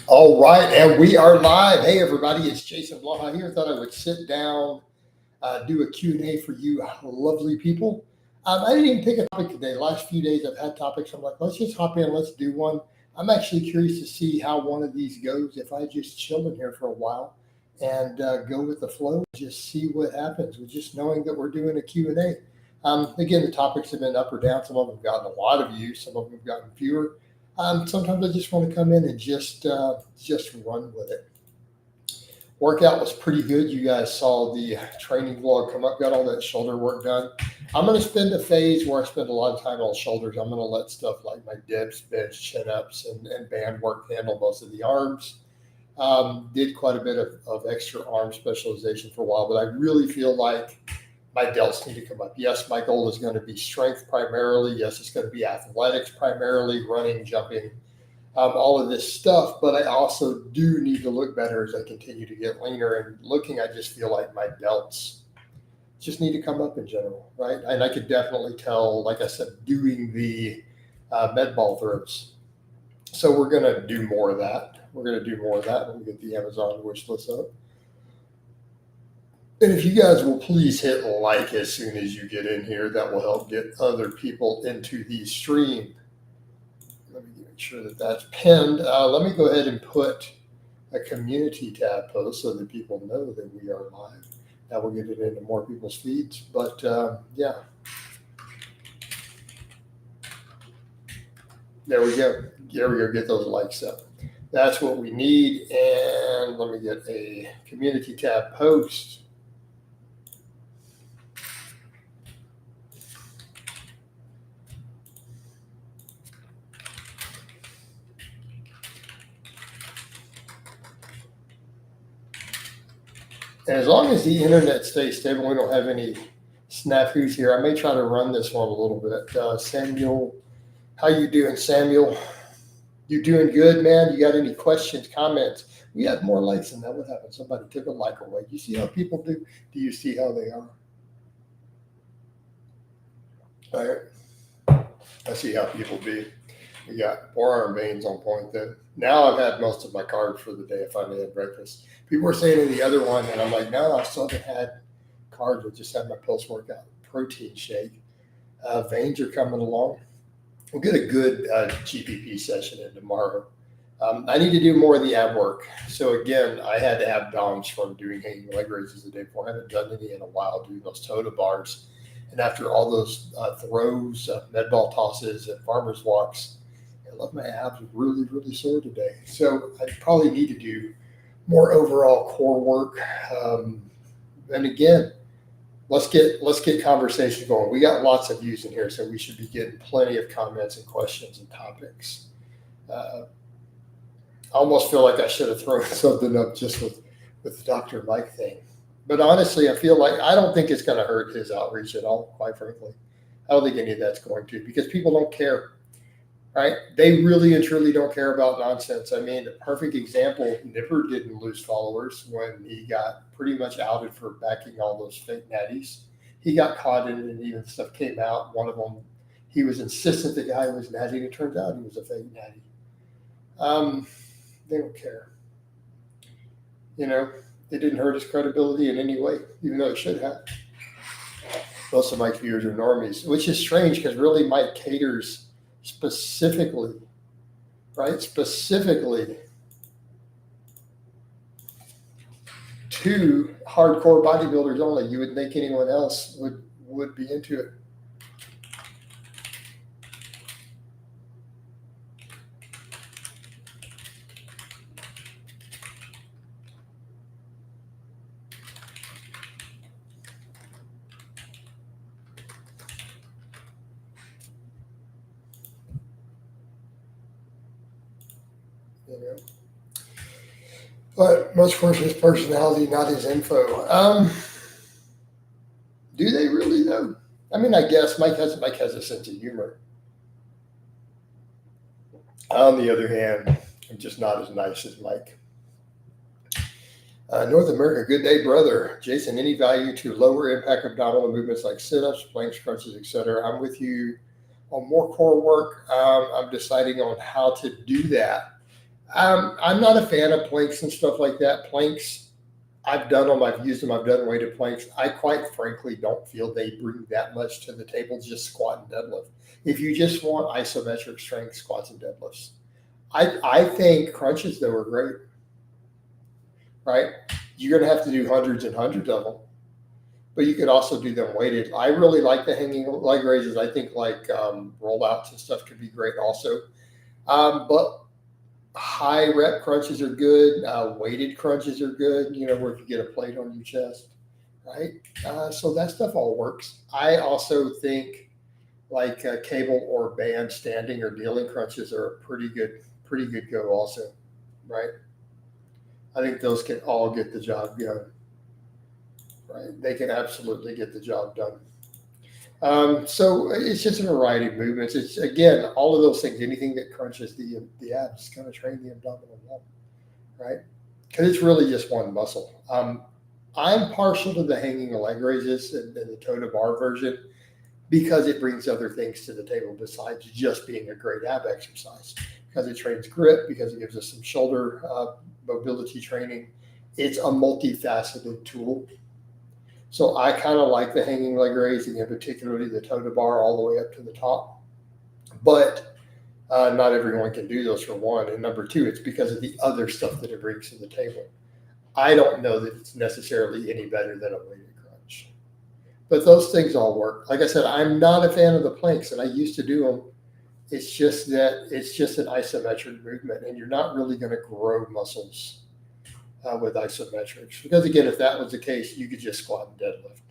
All right, and we are live. Hey, everybody, it's Jason Blaha here. Thought I would sit down, do a Q&A for you lovely people. I didn't even pick a topic today. The last few days I've had topics. I'm like, let's just hop in, let's do one. I'm actually curious to see how one of these goes if I just chill in here for a while and go with the flow, just see what happens with just knowing that we're doing a Q&A. Again, the topics have been up or down. Some of them have gotten a lot of views, some of them have gotten fewer. Sometimes I just want to come in and just run with it. Workout was pretty good. You guys saw the training vlog come up, got all that shoulder work done. I'm going to spend a phase where I spend a lot of time on shoulders. I'm going to let stuff like my dips, bench, chin ups, and band work handle most of the arms. Did quite a bit of extra arm specialization for a while, but I really feel like my delts need to come up. Yes, my goal is going to be strength primarily. Yes, it's going to be athletics primarily, running, jumping, all of this stuff. But I also do need to look better as I continue to get leaner. And looking, I just feel like my delts just need to come up in general, right? And I could definitely tell, like I said, doing the med ball throws. So we're going to do more of that. We're going to do more of that when we get the Amazon wish list up. And if you guys will please hit like as soon as you get in here, that will help get other people into the stream. Let me make sure that that's pinned. Let me go ahead and put a community tab post so that people know that we are live. That will get it into more people's feeds. But yeah, there we go. There we go. Get those likes up. That's what we need. And let me get a community tab post. And as long as the internet stays stable, we don't have any snafus here. I may try to run this one a little bit. Samuel, how you doing, Samuel? You doing good, man? You got any questions, comments? We had more likes than that. What happened? Somebody took a like away. You see how people do? Do you see how they are? All right. I see how people be. We got forearm veins on point then. Now I've had most of my carbs for the day. I finally had breakfast. People were saying in the other one, and I'm like, no, I still haven't had carbs. I just had my post-workout protein shake. Veins are coming along. We'll get a good GPP session in tomorrow. I need to do more of the ab work. So again, I had to have DOMs from doing hanging leg raises the day before. I haven't done any in a while doing those total bars. And after all those throws, med ball tosses, and farmer's walks, I love my abs really, really sore today. So I probably need to do more overall core work. And again, let's get conversation going. We got lots of views in here, so we should be getting plenty of comments and questions and topics. I almost feel like I should have thrown something up just with the Dr. Mike thing. But honestly, I feel like I don't think it's going to hurt his outreach at all, quite frankly. I don't think any of that's going to, because people don't care, right? They really and truly don't care about nonsense. I mean, a perfect example, Nipper didn't lose followers when he got pretty much outed for backing all those fake natties. He got caught in it, and even stuff came out. One of them, he was insistent the guy was natty, and it turns out he was a fake natty. They don't care. You know, it didn't hurt his credibility in any way, even though it should have. Most of Mike's viewers are normies, which is strange because really Mike caters specifically, right? Specifically to hardcore bodybuilders only. You would think anyone else would be into it. You know, but much for his personality, not his info. Do they really though? I mean, I guess Mike has a sense of humor. On the other hand, I'm just not as nice as Mike. North America, good day, brother. Jason, any value to lower impact abdominal movements like sit-ups, planks, crunches, etc.? I'm with you On more core work, I'm deciding on how to do that. I'm not a fan of planks and stuff like that. Planks, I've done them, I've used them, I've done weighted planks. I quite frankly don't feel they bring that much to the table, just squat and deadlift. If you just want isometric strength squats and deadlifts, I think crunches though are great, right? You're going to have to do hundreds and hundreds of them, but you could also do them weighted. I really like the hanging leg raises. I think like rollouts and stuff could be great also. But high rep crunches are good. Weighted crunches are good. You know, where you get a plate on your chest, right? So that stuff all works. I also think like cable or band standing or kneeling crunches are a pretty good go also, right? I think those can all get the job done, right? They can absolutely get the job done. So it's just a variety of movements. It's again all of those things. Anything that crunches the abs is going to train the abdominal wall, right? Because it's really just one muscle. I'm partial to the hanging leg raises and the toe to bar version because it brings other things to the table besides just being a great ab exercise. Because it trains grip, because it gives us some shoulder mobility training. It's a multifaceted tool. So I kind of like the hanging leg raising, and particularly the toe to bar all the way up to the top. But not everyone can do those for one. And number two, it's because of the other stuff that it brings to the table. I don't know that it's necessarily any better than a weighted crunch. But those things all work. Like I said, I'm not a fan of the planks, and I used to do them. It's just that it's just an isometric movement, and you're not really going to grow muscles with isometrics. Because again, if that was the case, you could just squat and deadlift,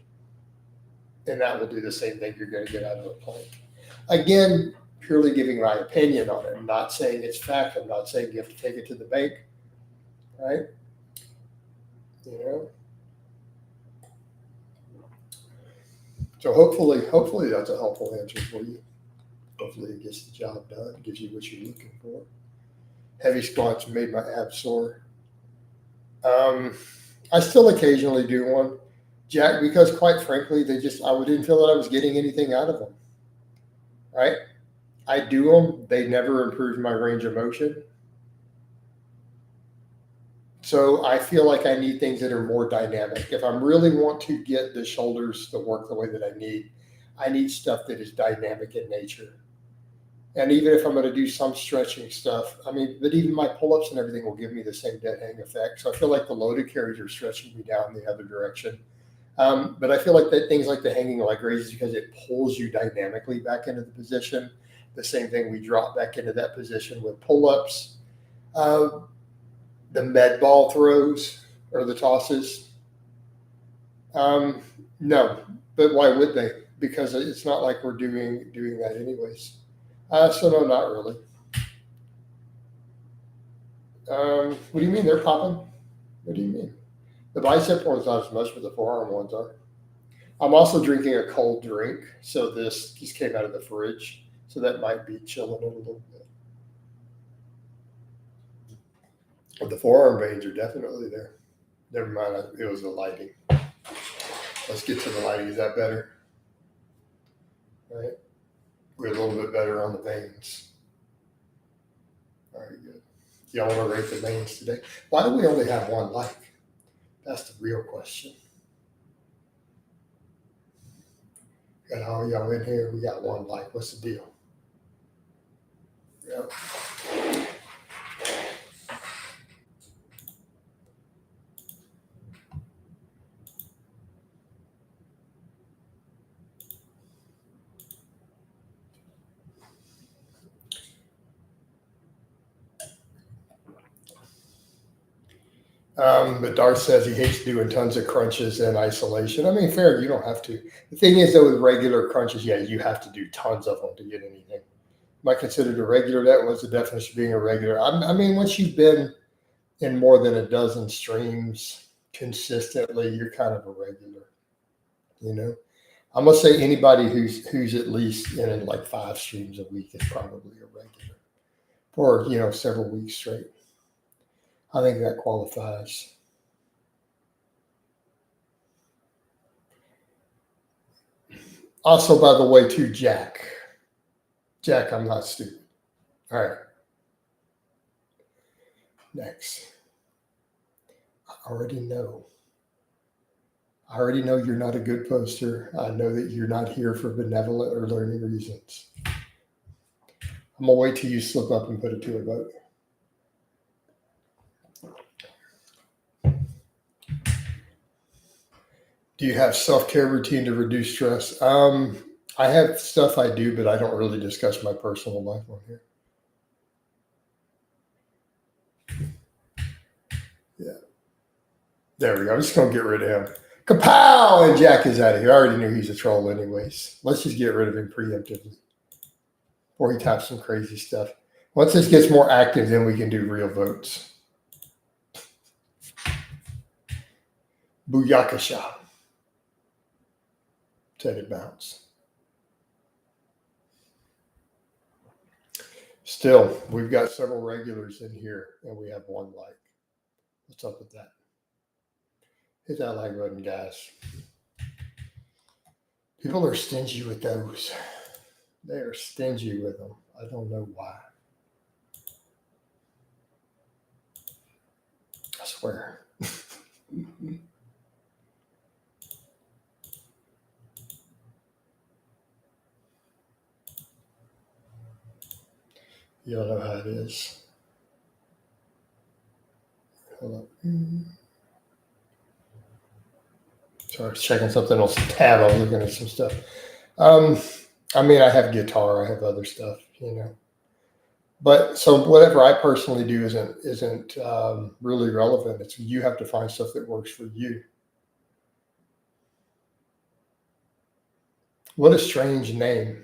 and that will do the same thing you're going to get out of a plank. Again, purely giving my opinion on it. I'm not saying it's fact. I'm not saying you have to take it to the bank, right? You know. So hopefully that's a helpful answer for you. Hopefully it gets the job done, gives you what you're looking for. Heavy squats made my abs sore. I still occasionally do one, Jack, because quite frankly, I didn't feel that I was getting anything out of them. Right? I do them. They never improved my range of motion. So I feel like I need things that are more dynamic. If I really want to get the shoulders to work the way that I need stuff that is dynamic in nature. And even if I'm going to do some stretching stuff, but even my pull-ups and everything will give me the same dead hang effect. So I feel like the loaded carries are stretching me down the other direction. But I feel like that things like the hanging leg raises, because it pulls you dynamically back into the position. The same thing, we drop back into that position with pull-ups. The med ball throws or the tosses. No, but why would they? Because it's not like we're doing that anyways. So no, not really. What do you mean they're popping? What do you mean? The bicep one's not as much, but the forearm ones are. I'm also drinking a cold drink, so this just came out of the fridge, so that might be chilling it a little bit. But the forearm veins are definitely there. Never mind, it was the lighting. Let's get to the lighting. Is that better? All right. We're a little bit better on the veins. Very good. Y'all want to rate the veins today? Why do we only have one light? That's the real question. Got all y'all in here. We got one light. What's the deal? Yep. But Darth says he hates doing tons of crunches in isolation. Fair, you don't have to. The thing is, though, with regular crunches, yeah, you have to do tons of them to get anything. Am I considered a regular? That was the definition of being a regular. Once you've been in more than a dozen streams consistently, you're kind of a regular. You know, I'm gonna say anybody who's at least in like 5 streams a week is probably a regular for several weeks straight. I think that qualifies. Also, by the way, too, Jack, Jack, I'm not stupid. All right. Next. I already know. I already know you're not a good poster. I know that you're not here for benevolent or learning reasons. I'm going to wait till you slip up and put it to a vote. Do you have self-care routine to reduce stress? I have stuff I do, but I don't really discuss my personal life on here. Yeah. There we go. I'm just going to get rid of him. Kapow! And Jack is out of here. I already knew he's a troll anyways. Let's just get rid of him preemptively. Or he types some crazy stuff. Once this gets more active, then we can do real votes. Booyakasha. Said it bounce. Still, we've got several regulars in here, and we have one like. What's up with that? Hit that like button, guys. People are stingy with those. They are stingy with them. I don't know why. I swear. You don't know how it is. Hold up. Sorry, I was checking something else. Tab. I was looking at some stuff. I mean, I have guitar. I have other stuff, But so whatever I personally do isn't really relevant. It's you have to find stuff that works for you. What a strange name.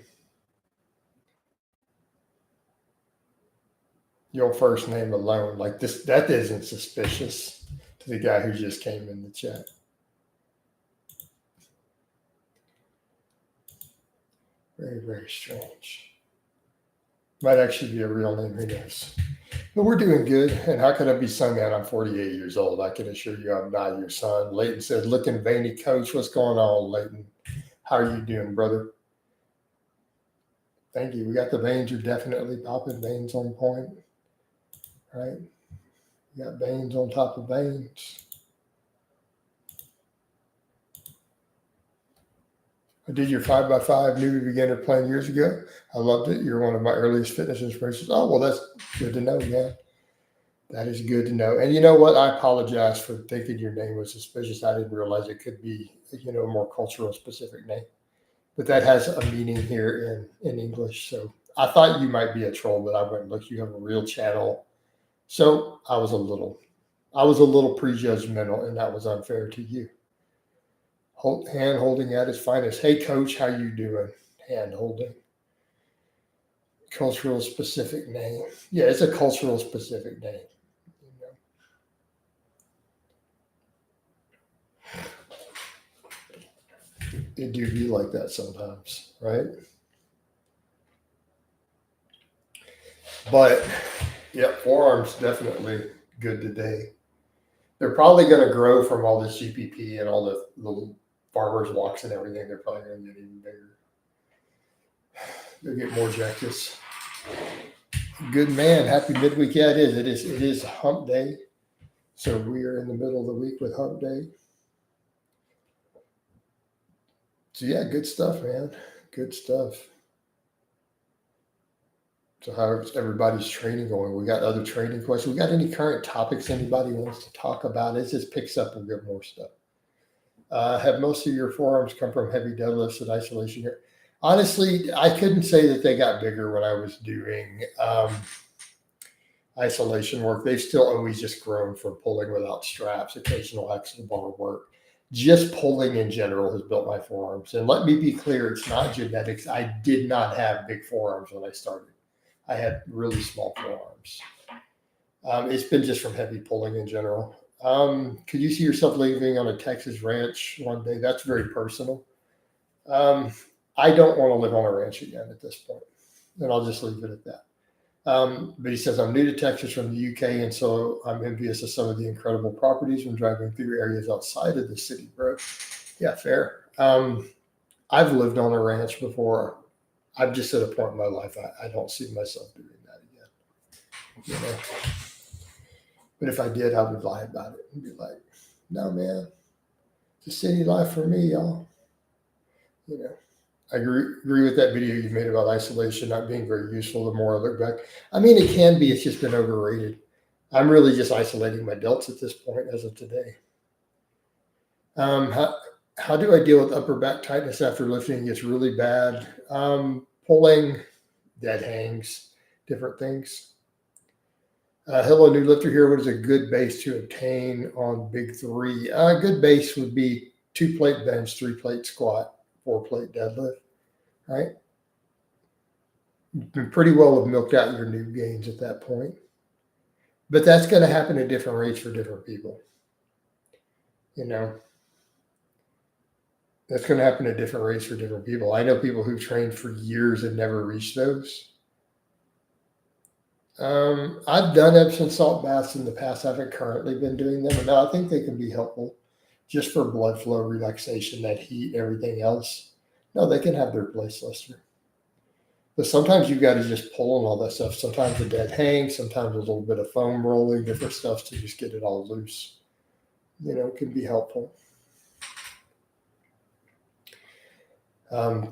Your first name alone, like this, that isn't suspicious to the guy who just came in the chat. Very, very strange. Might actually be a real name, who knows? But we're doing good. And how could I be sung at? I'm 48 years old. I can assure you I'm not your son. Leighton said, looking veiny, coach. What's going on, Leighton? How are you doing, brother? Thank you. We got the veins. You're definitely popping. Veins on point. Right? You got veins on top of veins. I did your 5x5 newbie beginner plan years ago. I loved it. You're one of my earliest fitness inspirations. Oh, well, that's good to know, man. That is good to know. And you know what? I apologize for thinking your name was suspicious. I didn't realize it could be, a more cultural specific name. But that has a meaning here in English. So I thought you might be a troll, but I went, look, you have a real channel. So I was a little prejudgmental, and that was unfair to you. Hand holding at its finest. Hey, coach, how you doing? Hand holding. Cultural specific name. Yeah, it's a cultural specific name. It do be like that sometimes, right? But yeah, forearms definitely good today. They're probably going to grow from all this GPP and all the little farmers walks and everything. They're probably going to get even bigger. They'll get more jackets. Good man. Happy midweek. Yeah, it is. It is hump day. So we are in the middle of the week with hump day. So yeah, good stuff, man. Good stuff. So how's everybody's training going? We got other training questions. We got any current topics anybody wants to talk about? It just picks up and get more stuff. Have most of your forearms come from heavy deadlifts and isolation here? Honestly, I couldn't say that they got bigger when I was doing isolation work. They've still always just grown from pulling without straps, occasional axle bar work. Just pulling in general has built my forearms. And let me be clear, it's not genetics. I did not have big forearms when I started. I had really small forearms. It's been just from heavy pulling in general. Could you see yourself living on a Texas ranch one day? That's very personal. I don't want to live on a ranch again at this point, and I'll just leave it at that. But he says, I'm new to Texas from the UK, and so I'm envious of some of the incredible properties when driving through areas outside of the city, bro. Yeah, fair. I've lived on a ranch before. I'm just at a point in my life I don't see myself doing that again. You know? But if I did, I would lie about it and be like, no, man, it's a city life for me, y'all. You know, I agree with that video you made about isolation not being very useful the more I look back. I mean, it can be, it's just been overrated. I'm really just isolating my delts at this point as of today. How do I deal with upper back tightness after lifting? It gets really bad. Pulling, dead hangs, different things. Hello, new lifter here. What is a good base to obtain on big three? A good base would be 2-plate bench, 3-plate squat, 4-plate deadlift, right? You pretty well have milked out your new gains at that point. But that's going to happen at different rates for different people. You know, that's going to happen at different rates for different people. I know people who've trained for years and never reached those. I've done Epsom salt baths in the past. I haven't currently been doing them, but no, I think they can be helpful just for blood flow, relaxation, that heat, everything else. No, they can have their place, Lester. But sometimes you got to just pull on all that stuff. Sometimes the dead hang, sometimes a little bit of foam rolling, different stuff to just get it all loose. You know, can be helpful.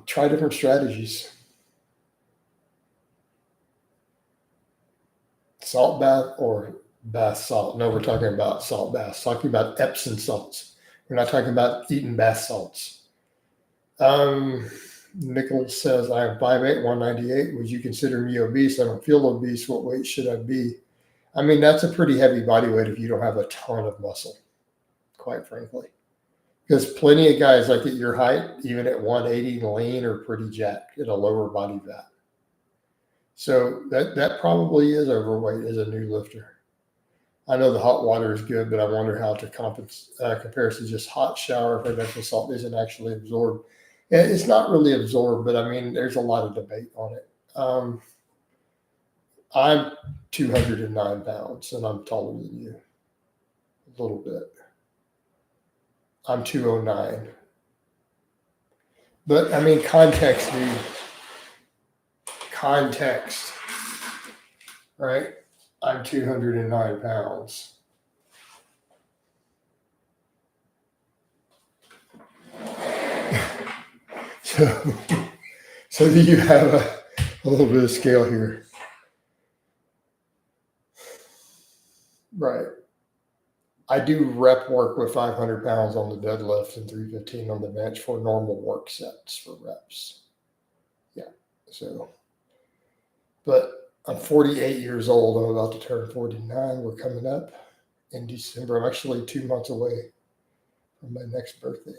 Try different strategies. Salt bath or bath salt? No, we're talking about salt baths. Talking about Epsom salts. We're not talking about eating bath salts. Nicholas says, I am 5'8", 198. Would you consider me obese? I don't feel obese. What weight should I be? I mean, that's a pretty heavy body weight if you don't have a ton of muscle, quite frankly. Because plenty of guys like at your height, even at 180 lean, are pretty jacked at a lower body fat. So that probably is overweight as a new lifter. I know the hot water is good, but I wonder how to compare to just hot shower if Epsom salt isn't actually absorbed. It's not really absorbed, but I mean, there's a lot of debate on it. I'm 209 pounds, and I'm taller than you a little bit. I'm 209. But I mean, context, dude. Context, right? I'm 209 pounds. So do you have a little bit of scale here? Right. I do rep work with 500 pounds on the deadlift and 315 on the bench for normal work sets for reps. Yeah. So, but I'm 48 years old. I'm about to turn 49. We're coming up in December. I'm actually 2 months away from my next birthday.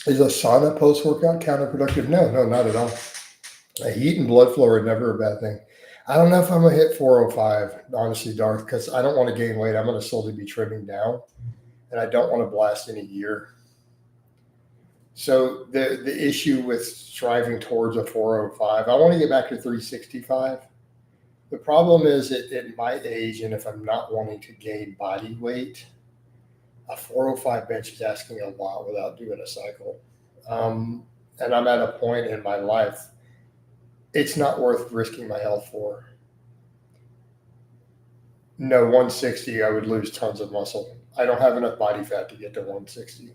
Is a sauna post-workout counterproductive? No, not at all. Heat and blood flow are never a bad thing. I don't know if I'm going to hit 405, honestly, Darth, because I don't want to gain weight. I'm going to slowly be trimming down, and I don't want to blast any gear. So the issue with striving towards a 405, I want to get back to 365. The problem is at my age, and if I'm not wanting to gain body weight, a 405 bench is asking a lot without doing a cycle. And I'm at a point in my life, it's not worth risking my health for. No, 160, I would lose tons of muscle. I don't have enough body fat to get to 160.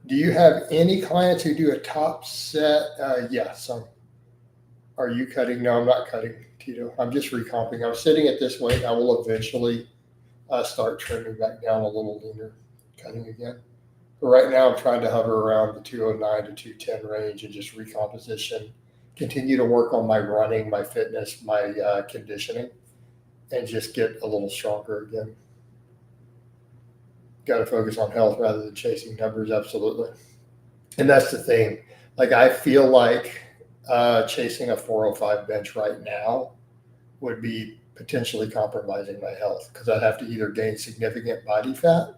Do you have any clients who do a top set? Yeah, some. Are you cutting? No, I'm not cutting, Tito. I'm just recomping. I'm sitting at this weight. I will eventually start trimming back down a little leaner, cutting again. But right now, I'm trying to hover around the 209 to 210 range and just recomposition. Continue to work on my running, my fitness, my conditioning, and just get a little stronger again. Got to focus on health rather than chasing numbers, absolutely. And that's the thing. Like, I feel like chasing a 405 bench right now would be potentially compromising my health because I'd have to either gain significant body fat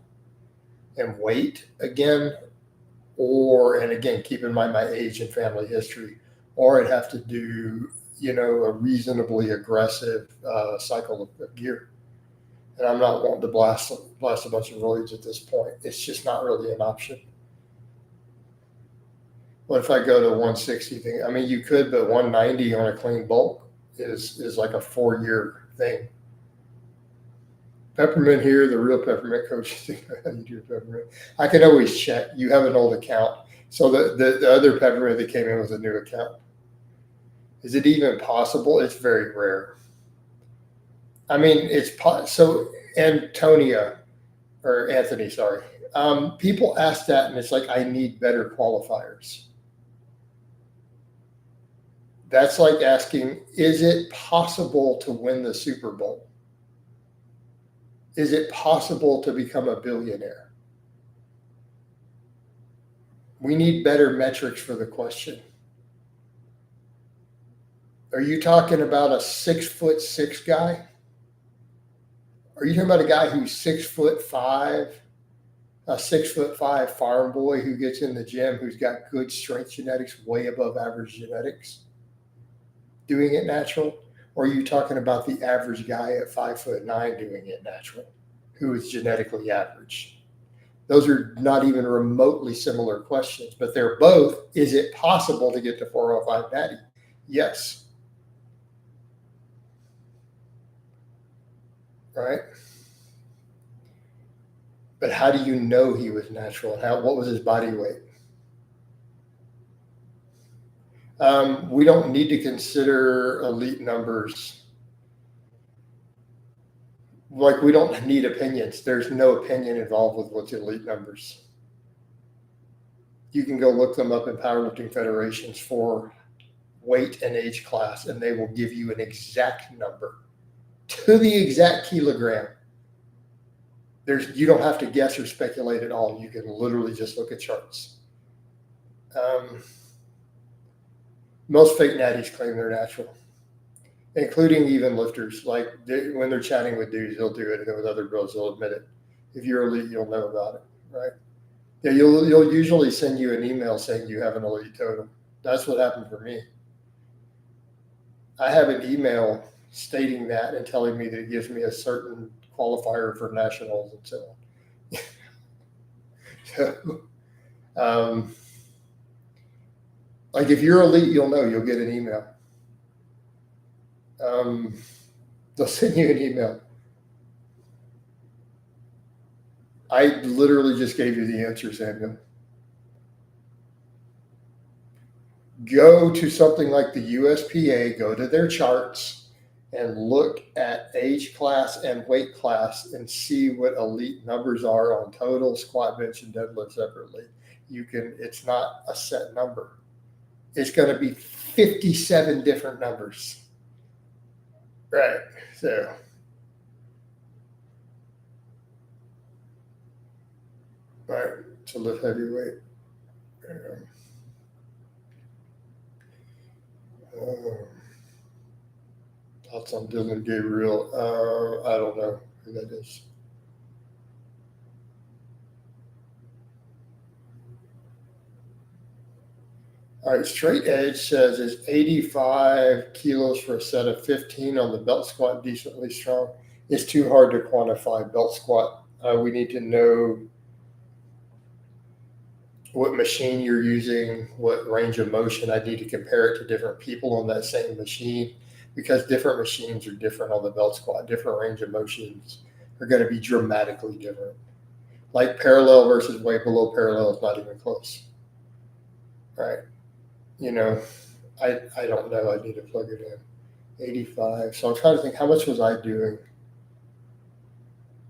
and weight again, or, and again, keep in mind my age and family history, or I'd have to do, a reasonably aggressive cycle of gear. And I'm not wanting to blast a bunch of roids at this point. It's just not really an option. What if I go to 160 thing? I mean, you could, but 190 on a clean bulk is like a 4-year thing. Peppermint here, the real peppermint coach. How you do peppermint? I can always check. You have an old account. So the other peppermint that came in was a new account. Is it even possible? It's very rare. I mean, so Antonia or Anthony, sorry. People ask that, and it's like, I need better qualifiers. That's like asking, is it possible to win the Super Bowl? Is it possible to become a billionaire? We need better metrics for the question. Are you talking about a 6'6" guy? Are you talking about a guy who's 6'5", a 6'5" farm boy who gets in the gym, who's got good strength genetics, way above average genetics, doing it natural? Or are you talking about the average guy at 5'9" doing it natural, who is genetically average? Those are not even remotely similar questions, but they're both, is it possible to get to 405 natty? Yes. Right? But how do you know he was natural? What was his body weight? We don't need to consider elite numbers. Like, we don't need opinions. There's no opinion involved with what's elite numbers. You can go look them up in powerlifting federations for weight and age class, and they will give you an exact number to the exact kilogram. You don't have to guess or speculate at all. You can literally just look at charts. Most fake natties claim they're natural, including even lifters. Like, when they're chatting with dudes, they'll do it, and then with other bros, they'll admit it. If you're elite, you'll know about it, right? Yeah, you'll usually send you an email saying you have an elite totem. That's what happened for me. I have an email stating that and telling me that it gives me a certain qualifier for nationals and so on. So, like, if you're elite, you'll know. You'll get an email. They'll send you an email. I literally just gave you the answer, Samuel. Go to something like the USPA, go to their charts, and look at age class and weight class and see what elite numbers are on total, squat, bench, and deadlift separately. It's not a set number. It's going to be 57 different numbers. Right. So, right, to lift heavyweight. Thoughts on Dylan Gabriel? I don't know who that is. All right, Straight Edge says, is 85 kilos for a set of 15 on the belt squat decently strong? It's too hard to quantify belt squat. We need to know what machine you're using, what range of motion. I need to compare it to different people on that same machine, because different machines are different on the belt squat. Different range of motions are going to be dramatically different. Like parallel versus way below parallel is not even close. Right? I don't know. I need to plug it in. 85. So I'm trying to think, how much was I doing?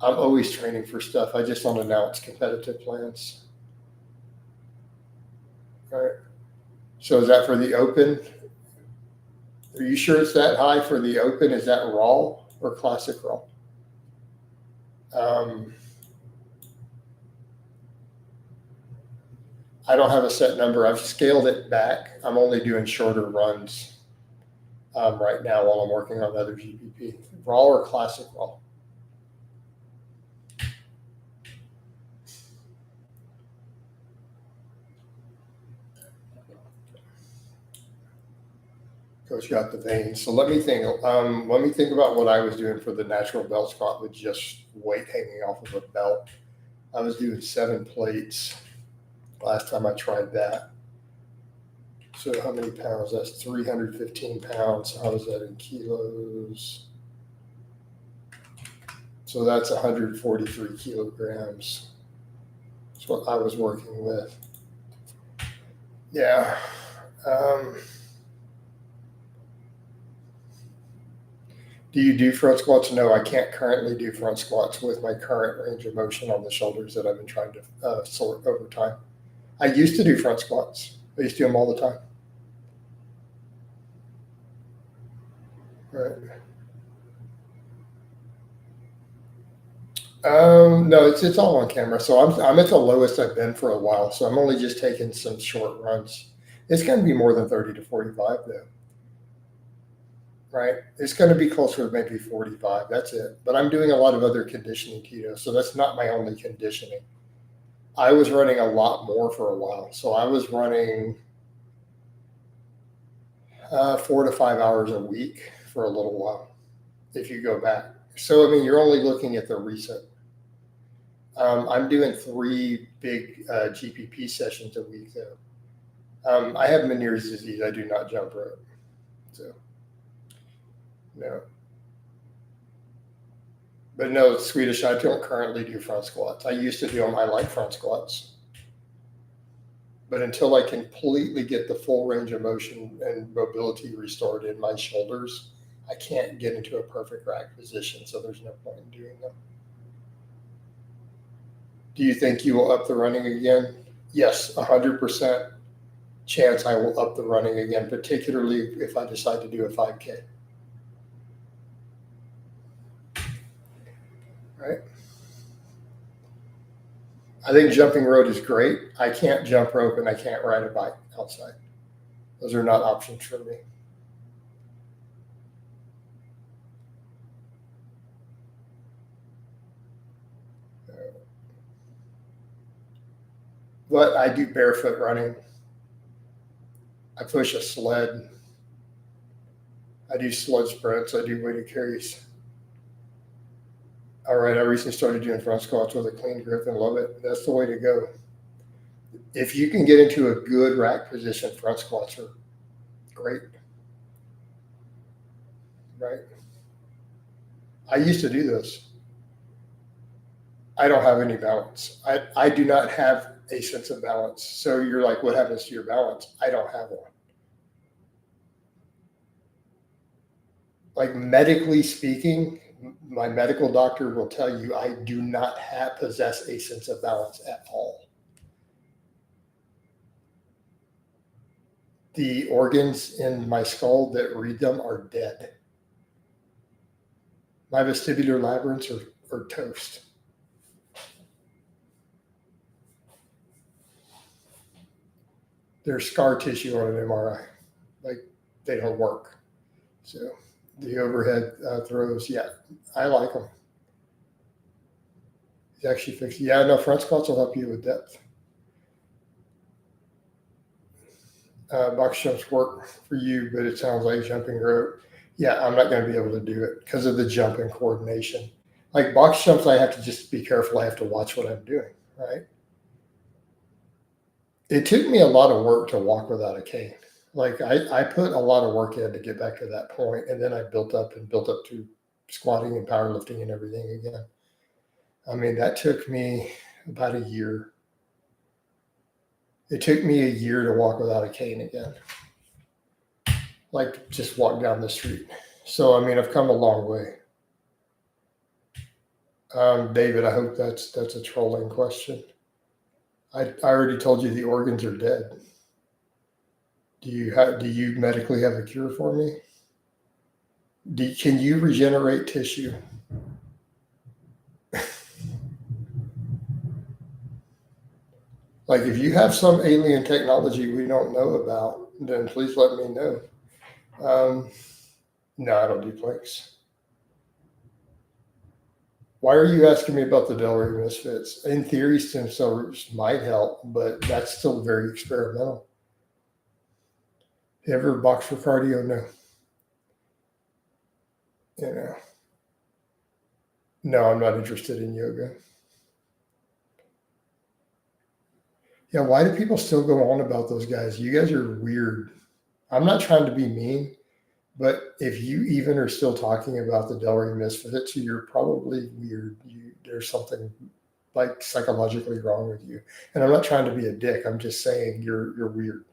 I'm always training for stuff. I just don't announce competitive plans. All right. So is that for the open? Are you sure it's that high for the open? Is that raw or classic raw? I don't have a set number. I've scaled it back. I'm only doing shorter runs right now while I'm working on other GPP. Raw or classic raw? Coach got the veins. So let me think. Let me think about what I was doing for the natural belt squat with just weight hanging off of a belt. I was doing 7 plates last time I tried that. So how many pounds? That's 315 pounds. How is that in kilos? So that's 143 kilograms. That's what I was working with. Yeah. Do you do front squats? No, I can't currently do front squats with my current range of motion on the shoulders that I've been trying to sort over time. I used to do front squats. I used to do them all the time. Right. No, it's all on camera. So I'm at the lowest I've been for a while. So I'm only just taking some short runs. It's going to be more than 30 to 45 though. Right? It's going to be closer to maybe 45. That's it. But I'm doing a lot of other conditioning keto. So that's not my only conditioning. I was running a lot more for a while. So I was running 4 to 5 hours a week for a little while, if you go back. So, I mean, you're only looking at the recent. I'm doing 3 big GPP sessions a week, though. I have Meniere's disease. I do not jump rope. So, no. But no, Swedish, I don't currently do front squats. I used to do them. I like front squats. But until I completely get the full range of motion and mobility restored in my shoulders, I can't get into a perfect rack position. So there's no point in doing them. Do you think you will up the running again? Yes, 100% chance I will up the running again, particularly if I decide to do a 5K. Right? I think jumping rope is great. I can't jump rope and I can't ride a bike outside. Those are not options for me. But I do barefoot running. I push a sled. I do sled sprints. I do weighted carries. All right, I recently started doing front squats with a clean grip and love it. That's the way to go. If you can get into a good rack position, front squats are great. Right? I used to do those. I don't have any balance. I do not have a sense of balance. So you're like, what happens to your balance? I don't have one. Like medically speaking, my medical doctor will tell you I do not possess a sense of balance at all. The organs in my skull that read them are dead. My vestibular labyrinths are toast. There's scar tissue on an MRI. Like they don't work. So the overhead throws, yeah, I like them. It's actually fixed. Yeah, no, front squats will help you with depth. Box jumps work for you, but it sounds like jumping rope. Yeah, I'm not going to be able to do it because of the jump and coordination. Like box jumps, I have to just be careful. I have to watch what I'm doing, right? It took me a lot of work to walk without a cane. Like I put a lot of work in to get back to that point, and then I built up to squatting and powerlifting and everything again. I mean, that took me about a year. It took me a year to walk without a cane again. Like just walk down the street. So, I mean, I've come a long way. David, I hope that's a trolling question. I already told you the organs are dead. Do you medically have a cure for me? Can you regenerate tissue? Like if you have some alien technology we don't know about, then please let me know. No, I don't do planks. Why are you asking me about the Delray misfits? In theory, stem cells might help, but that's still very experimental. You ever box for cardio? No. You know, no, I'm not interested in yoga. Yeah, why do people still go on about those guys? You guys are weird. I'm not trying to be mean, but if you even are still talking about the Delray Misfits, you're probably weird. There's something like psychologically wrong with you. And I'm not trying to be a dick. I'm just saying you're weird.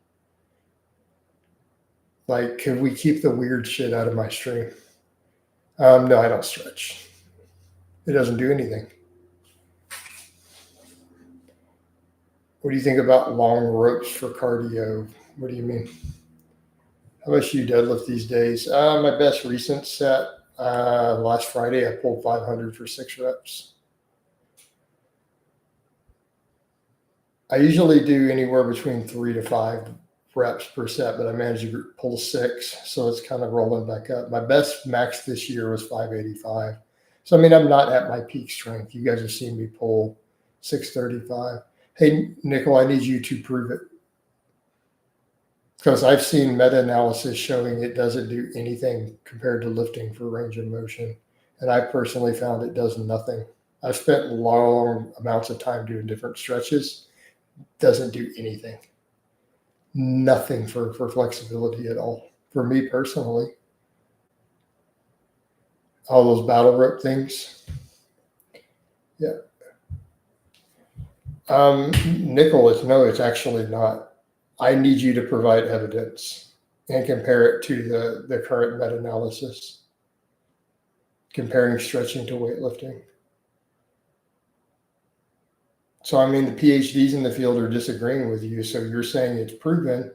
Like, can we keep the weird shit out of my stream? No, I don't stretch. It doesn't do anything. What do you think about long ropes for cardio? What do you mean? How much do you deadlift these days? My best recent set last Friday, I pulled 500 for 6 reps. I usually do anywhere between 3 to 5 reps per set, but I managed to pull 6, so it's kind of rolling back up. My best max this year was 585. So, I mean, I'm not at my peak strength. You guys have seen me pull 635. Hey, Nickel, I need you to prove it. Because I've seen meta-analysis showing it doesn't do anything compared to lifting for range of motion. And I personally found it does nothing. I've spent long amounts of time doing different stretches. Doesn't do anything. Nothing for flexibility at all. For me personally. All those battle rope things. Yeah. Nickel, it's actually not. I need you to provide evidence and compare it to the current meta-analysis, comparing stretching to weightlifting. So, I mean, the PhDs in the field are disagreeing with you. So you're saying it's proven.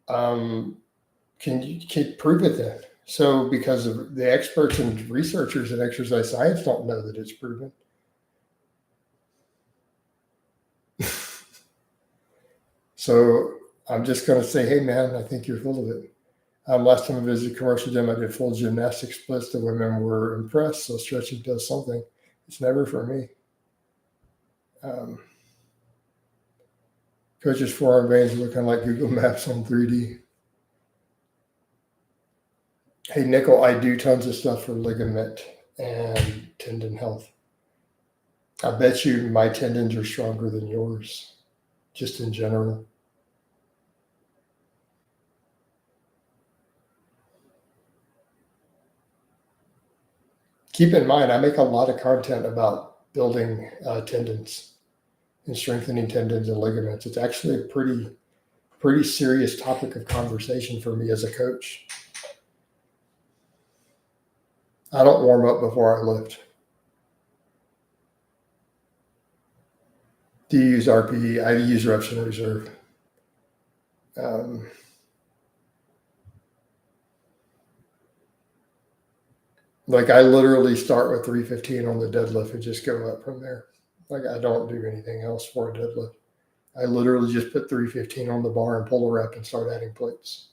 Can you prove it then? So because of the experts and researchers in exercise science don't know that it's proven. So I'm just going to say, hey, man, I think you're full of it. Last time I visited a commercial gym, I did full gymnastic splits. The women were impressed. So stretching does something. It's never for me. Coach's forearm veins looking like Google Maps on 3D. Hey, Nickel, I do tons of stuff for ligament and tendon health. I bet you my tendons are stronger than yours, just in general. Keep in mind, I make a lot of content about building tendons and strengthening tendons and ligaments. It's actually a pretty serious topic of conversation for me as a coach. I don't warm up before I lift. Do you use RPE? I use reps in reserve. Like I literally start with 315 on the deadlift and just go up from there. Like I don't do anything else for a deadlift. I literally just put 315 on the bar and pull a rep and start adding plates.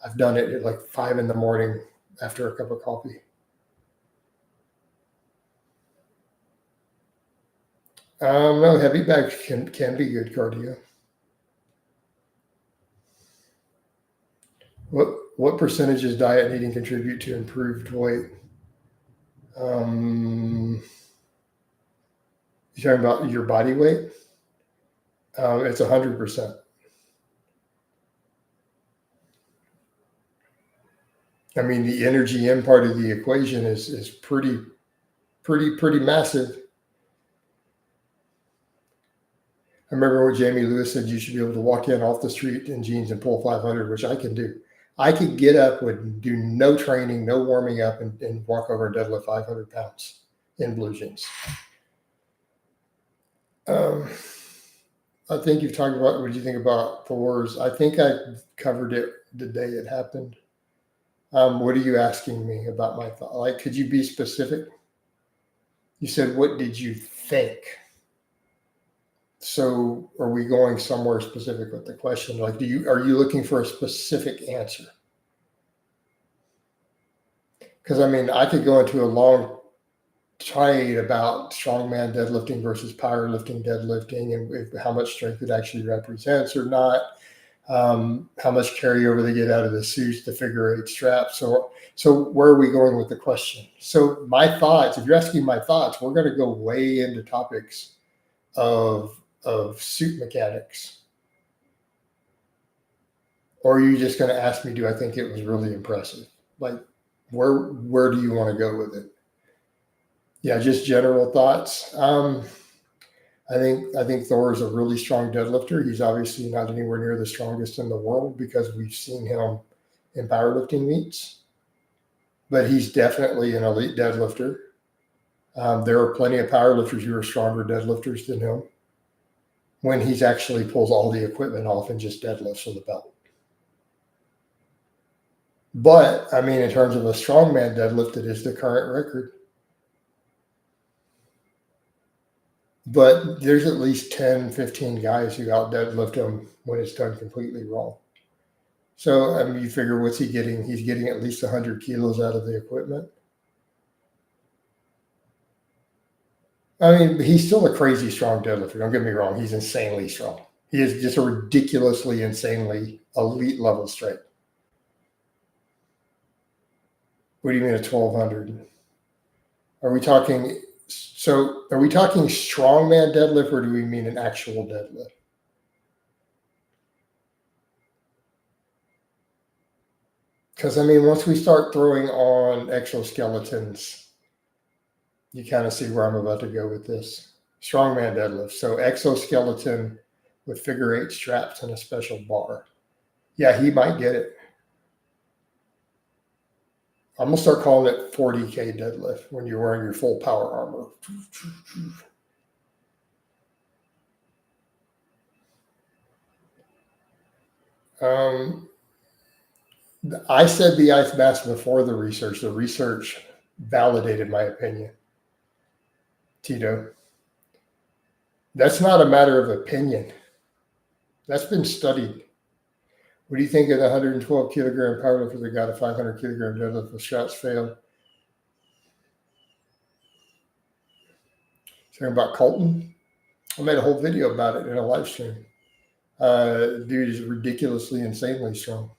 I've done it at like 5 a.m. after a cup of coffee. No, heavy bags can be good cardio. What percentage does diet and eating contribute to improved weight? You're talking about your body weight? It's 100%. I mean, the energy in part of the equation is pretty massive. I remember when Jamie Lewis said you should be able to walk in off the street in jeans and pull 500, which I can do. I could get up with do no training, no warming up, and walk over and deadlift 500 pounds in blue jeans. I think you've talked about what do you think about Thor's. I think I covered it the day it happened. What are you asking me about my thought? Like, could you be specific? You said, what did you think? So are we going somewhere specific with the question? Like, are you looking for a specific answer? Because I mean, I could go into a long tirade about strongman deadlifting versus powerlifting deadlifting and how much strength it actually represents or not. how much carryover they get out of the suits, the figure eight strap. So where are we going with the question? So my thoughts, if you're asking my thoughts, we're going to go way into topics of suit mechanics. Or are you just going to ask me, do I think it was really impressive? Like, where do you want to go with it? Yeah, just general thoughts. I think Thor is a really strong deadlifter. He's obviously not anywhere near the strongest in the world because we've seen him in powerlifting meets, but he's definitely an elite deadlifter. There are plenty of powerlifters who are stronger deadlifters than him when he's actually pulls all the equipment off and just deadlifts with a belt. But I mean, in terms of a strongman deadlift, it is the current record. But there's at least 10, 15 guys who out deadlift him when it's done completely wrong. So, I mean, you figure what's he getting? He's getting at least 100 kilos out of the equipment. I mean, he's still a crazy strong deadlifter. Don't get me wrong. He's insanely strong. He is just a ridiculously, insanely elite level strength. What do you mean a 1,200? Are we talking strongman deadlift or do we mean an actual deadlift? Because, I mean, once we start throwing on exoskeletons, you kind of see where I'm about to go with this. Strongman deadlift. So exoskeleton with figure eight straps and a special bar. Yeah, he might get it. I'm going to start calling it 40K deadlift when you're wearing your full power armor. I said the ice bath before the research. The research validated my opinion. Tito. That's not a matter of opinion. That's been studied. What do you think of the 112 kilogram powerlifter that got a 500 kilogram deadlift with shots failed? Talking about Colton? I made a whole video about it in a live stream. Dude is ridiculously, insanely strong.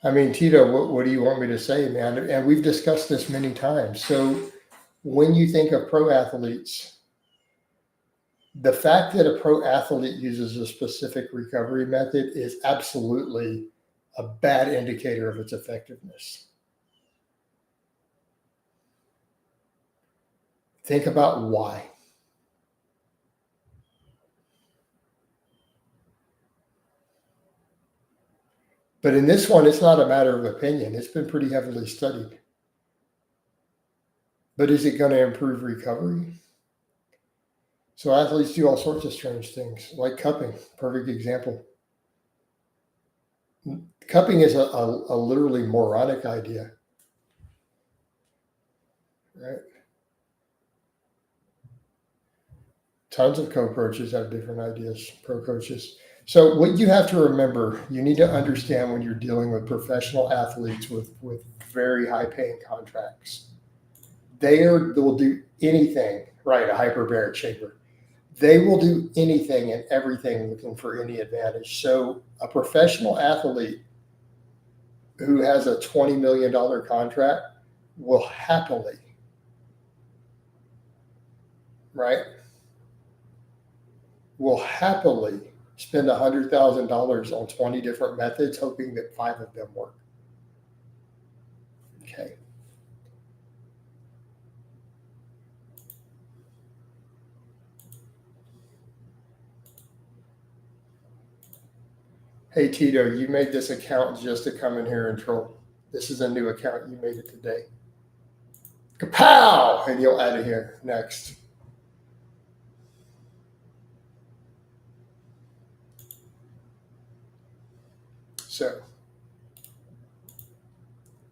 I mean, Tito, what do you want me to say, man? And we've discussed this many times. So when you think of pro athletes, the fact that a pro athlete uses a specific recovery method is absolutely a bad indicator of its effectiveness. Think about why. But in this one, it's not a matter of opinion. It's been pretty heavily studied. But is it going to improve recovery? So athletes do all sorts of strange things, like cupping. Perfect example. Cupping is a literally moronic idea, right? Tons of co-coaches have different ideas, pro coaches. So what you have to remember, you need to understand when you're dealing with professional athletes with very high paying contracts, they will do anything, right? A hyperbaric chamber. They will do anything and everything looking for any advantage. So a professional athlete who has a $20 million contract will happily, right? Will happily spend $100,000 on 20 different methods, hoping that 5 of them work. Okay. Hey, Tito, you made this account just to come in here and troll. This is a new account. You made it today. Kapow! And you'll add it here next. So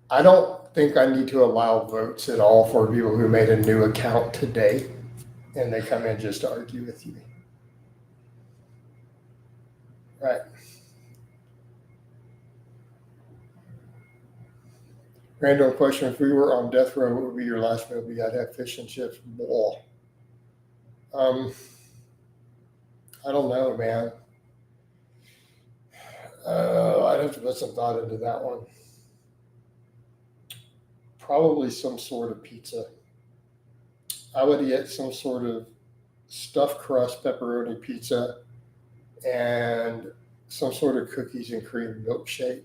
I don't think I need to allow votes at all for people who made a new account today and they come in just to argue with you. Right. Random question. If we were on death row, what would be your last meal? I'd have fish and chips. Blah. I don't know, man. I'd have to put some thought into that one. Probably some sort of pizza. I would get some sort of stuffed crust pepperoni pizza and some sort of cookies and cream milkshake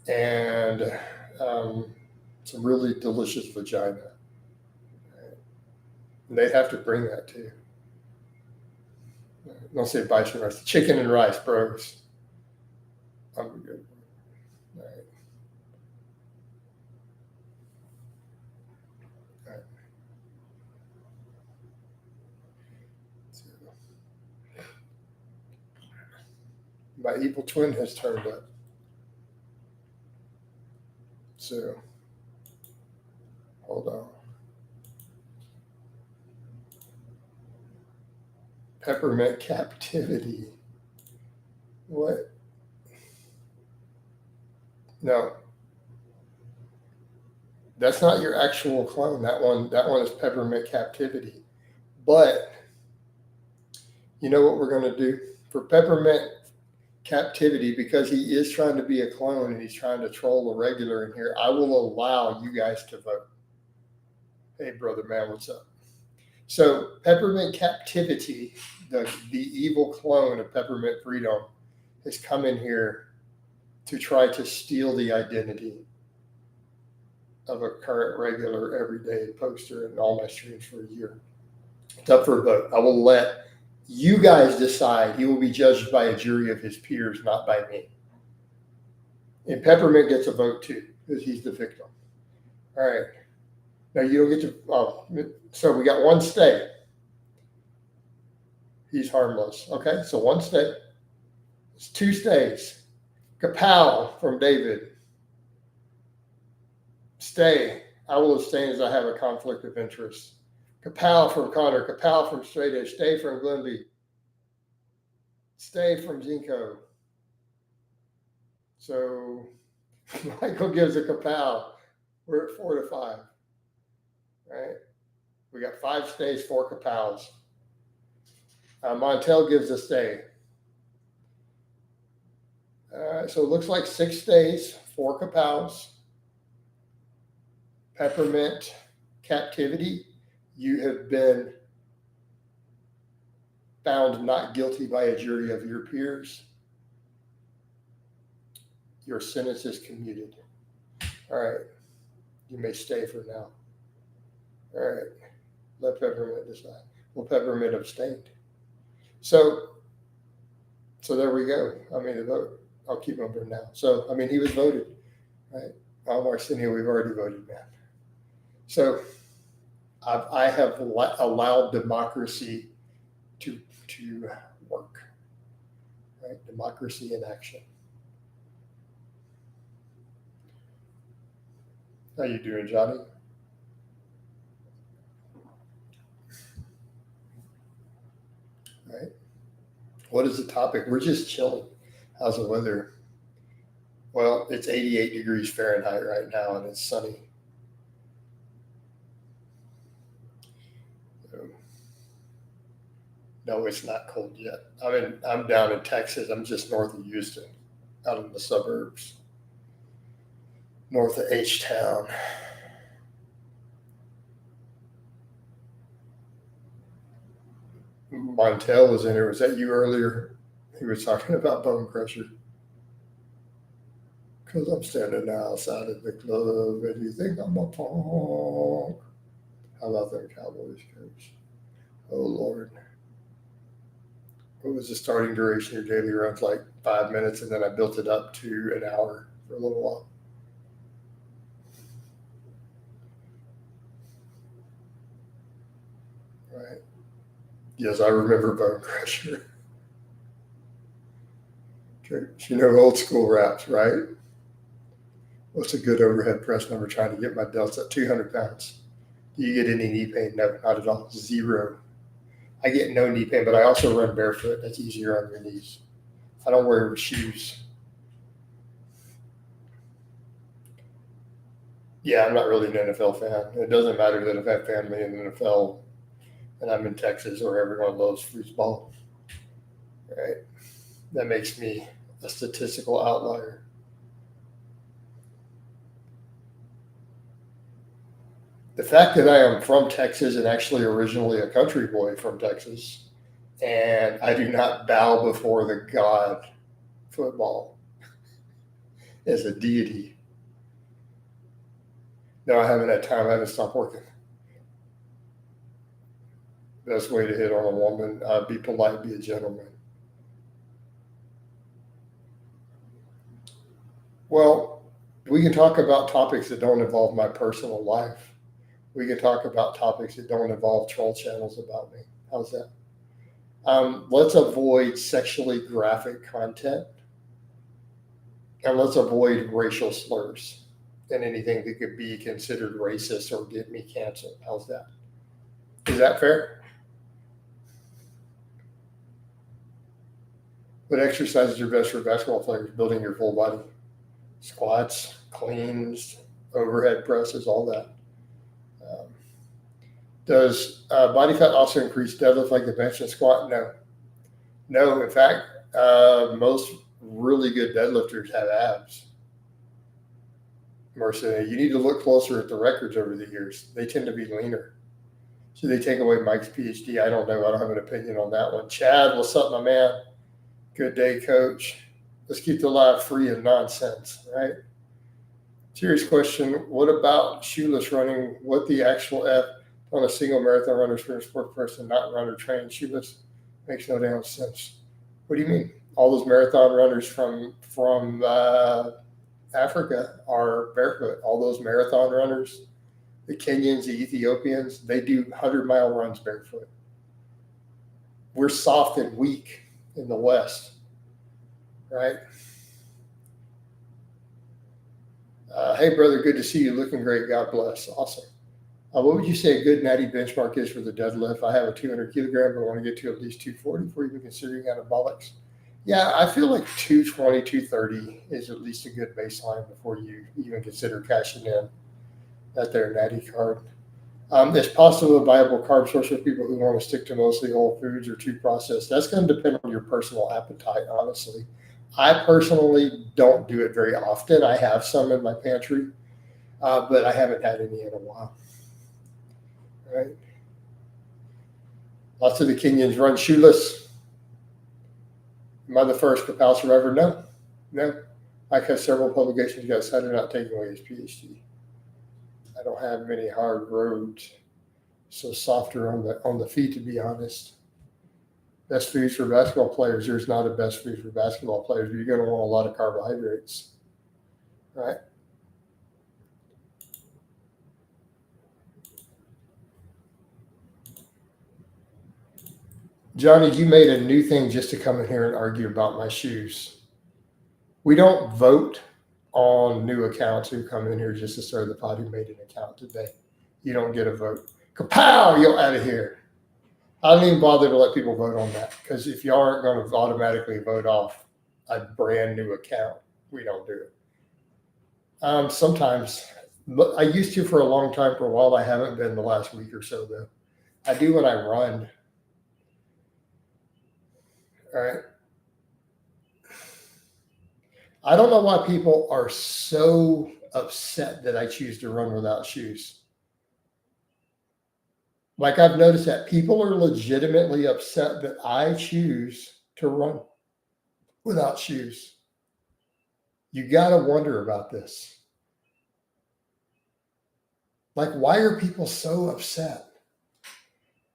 and um, some really delicious vagina. And they'd have to bring that too. Don't say bison rice. Chicken and rice, bros. I'm good. All right. All right. So, my evil twin has turned up. So hold on. Peppermint captivity. What? No, that's not your actual clone. That one is peppermint captivity. But you know what we're going to do for peppermint captivity, because he is trying to be a clone and he's trying to troll a regular in here. I will allow you guys to vote. Hey, brother man, what's up? So peppermint captivity, the evil clone of peppermint freedom, has come in here to try to steal the identity of a current regular everyday poster in all my streams for a year. It's up for a vote. I will let you guys decide. He will be judged by a jury of his peers, not by me. And Peppermint gets a vote too, because he's the victim. All right. Now you don't get to. Oh, so we got one stay. He's harmless. Okay, so one stay. It's two stays. Kapow from David. Stay. I will abstain as I have a conflict of interest. Kapow from Connor. Kapow from Straight Edge. Stay from Glenby. Stay from Zinco. So Michael gives a kapow. We're at 4-5. All right. We got 5 stays, 4 kapows. Montel gives a stay. So it looks like 6 stays, 4 kapows. Peppermint captivity. You have been found not guilty by a jury of your peers. Your sentence is commuted. All right. You may stay for now. All right. Let Peppermint decide. Well, Peppermint abstained. So there we go. I mean, the vote. I'll keep him there now. So, I mean, he was voted, right? Arsenio, we've already voted, man. So I have allowed democracy to work, right? Democracy in action. How you doing, Johnny? Right. What is the topic? We're just chilling. How's the weather? Well, it's 88 degrees Fahrenheit right now, and it's sunny. No, it's not cold yet. I'm down in Texas. I'm just north of Houston, out in the suburbs, north of H-Town. Montel was in here. Was that you earlier? He was talking about Bone Crusher. Because I'm standing outside of the club and you think I'm a punk. How about them Cowboys, coach? Oh, Lord. What was the starting duration of your daily runs? Like 5 minutes, and then I built it up to an hour for a little while. Right. Yes, I remember Bone Crusher. You know old school raps, right? What's a good overhead press number trying to get my delts at 200 pounds? Do you get any knee pain? No, not at all. 0. I get no knee pain, but I also run barefoot. That's easier on your knees. I don't wear shoes. Yeah, I'm not really an NFL fan. It doesn't matter that I've had family in the NFL. and I'm in Texas where everyone loves foosball. Right? That makes me a statistical outlier. The fact that I am from Texas and actually originally a country boy from Texas, and I do not bow before the god football as a deity. No, I haven't had time. I haven't stopped working. Best way to hit on a woman, be polite, be a gentleman. Well, we can talk about topics that don't involve my personal life. We can talk about topics that don't involve troll channels about me. How's that? Let's avoid sexually graphic content, and let's avoid racial slurs and anything that could be considered racist or get me canceled. How's that? Is that fair? What exercises are best for basketball players? Building your full body, squats, cleans, overhead presses, all that. Does body fat also increase deadlift like the bench and squat? No. In fact, most really good deadlifters have abs. Marcia, you need to look closer at the records over the years. They tend to be leaner. So they take away Mike's PhD. I don't know. I don't have an opinion on that one. Chad, what's up, my man? Good day, coach. Let's keep the live free of nonsense, right? Serious question. What about shoeless running? What the actual F on a single marathon runner, sport person, not runner trained shoeless? Makes no damn sense. What do you mean? All those marathon runners from Africa are barefoot. All those marathon runners, the Kenyans, the Ethiopians, they do 100-mile runs barefoot. We're soft and weak in the West, right? Hey, brother, good to see you. Looking great. God bless. Awesome. What would you say a good natty benchmark is for the deadlift? I have a 200 kilogram, but I want to get to at least 240 before even considering anabolics. Yeah, I feel like 220, 230 is at least a good baseline before you even consider cashing in at their natty carb. Is pasta a viable carb source for people who want to stick to mostly whole foods or too processed? That's going to depend on your personal appetite, honestly. I personally don't do it very often. I have some in my pantry, but I haven't had any in a while. Right? Lots of the Kenyans run shoeless. Am I the first Kapal survivor? No. I have several publications got cited not taking away his PhD. I don't have many hard roads, so softer on the feet, to be honest. Best foods for basketball players. There's not a best food for basketball players. You're going to want a lot of carbohydrates, right? Johnny, you made a new thing just to come in here and argue about my shoes. We don't vote on new accounts who come in here just to start the pod who made an account today. You don't get a vote. Kapow! You're out of here. I don't even bother to let people vote on that because if y'all aren't going to automatically vote off a brand new account, we don't do it. Sometimes, I used to for a long time. For a while, I haven't been the last week or so, though. I do when I run. All right. I don't know why people are so upset that I choose to run without shoes. Like I've noticed that people are legitimately upset that I choose to run without shoes. You got to wonder about this. Like, why are people so upset?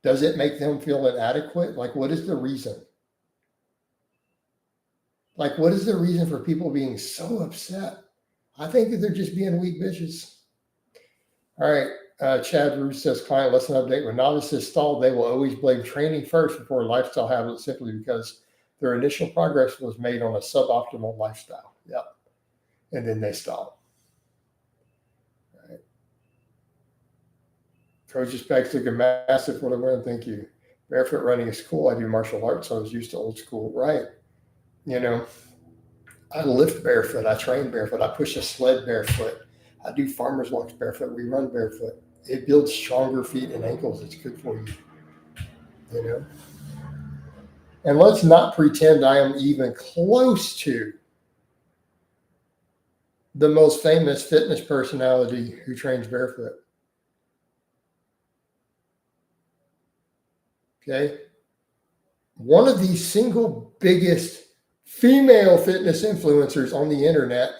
Does it make them feel inadequate? Like, what is the reason? Like, what is the reason for people being so upset? I think that they're just being weak bitches. All right. Chad Roos says, client lesson update. When novices stall, they will always blame training first before lifestyle habits simply because their initial progress was made on a suboptimal lifestyle. Yep. And then they stall. All right. Coach's bags looking massive for the win. Thank you. Barefoot running is cool. I do martial arts, so I was used to old school. Right. You know, I lift barefoot. I train barefoot. I push a sled barefoot. I do farmer's walks barefoot. We run barefoot. It builds stronger feet and ankles. It's good for you. you know. And let's not pretend I am even close to the most famous fitness personality who trains barefoot. Okay. One of the single biggest female fitness influencers on the internet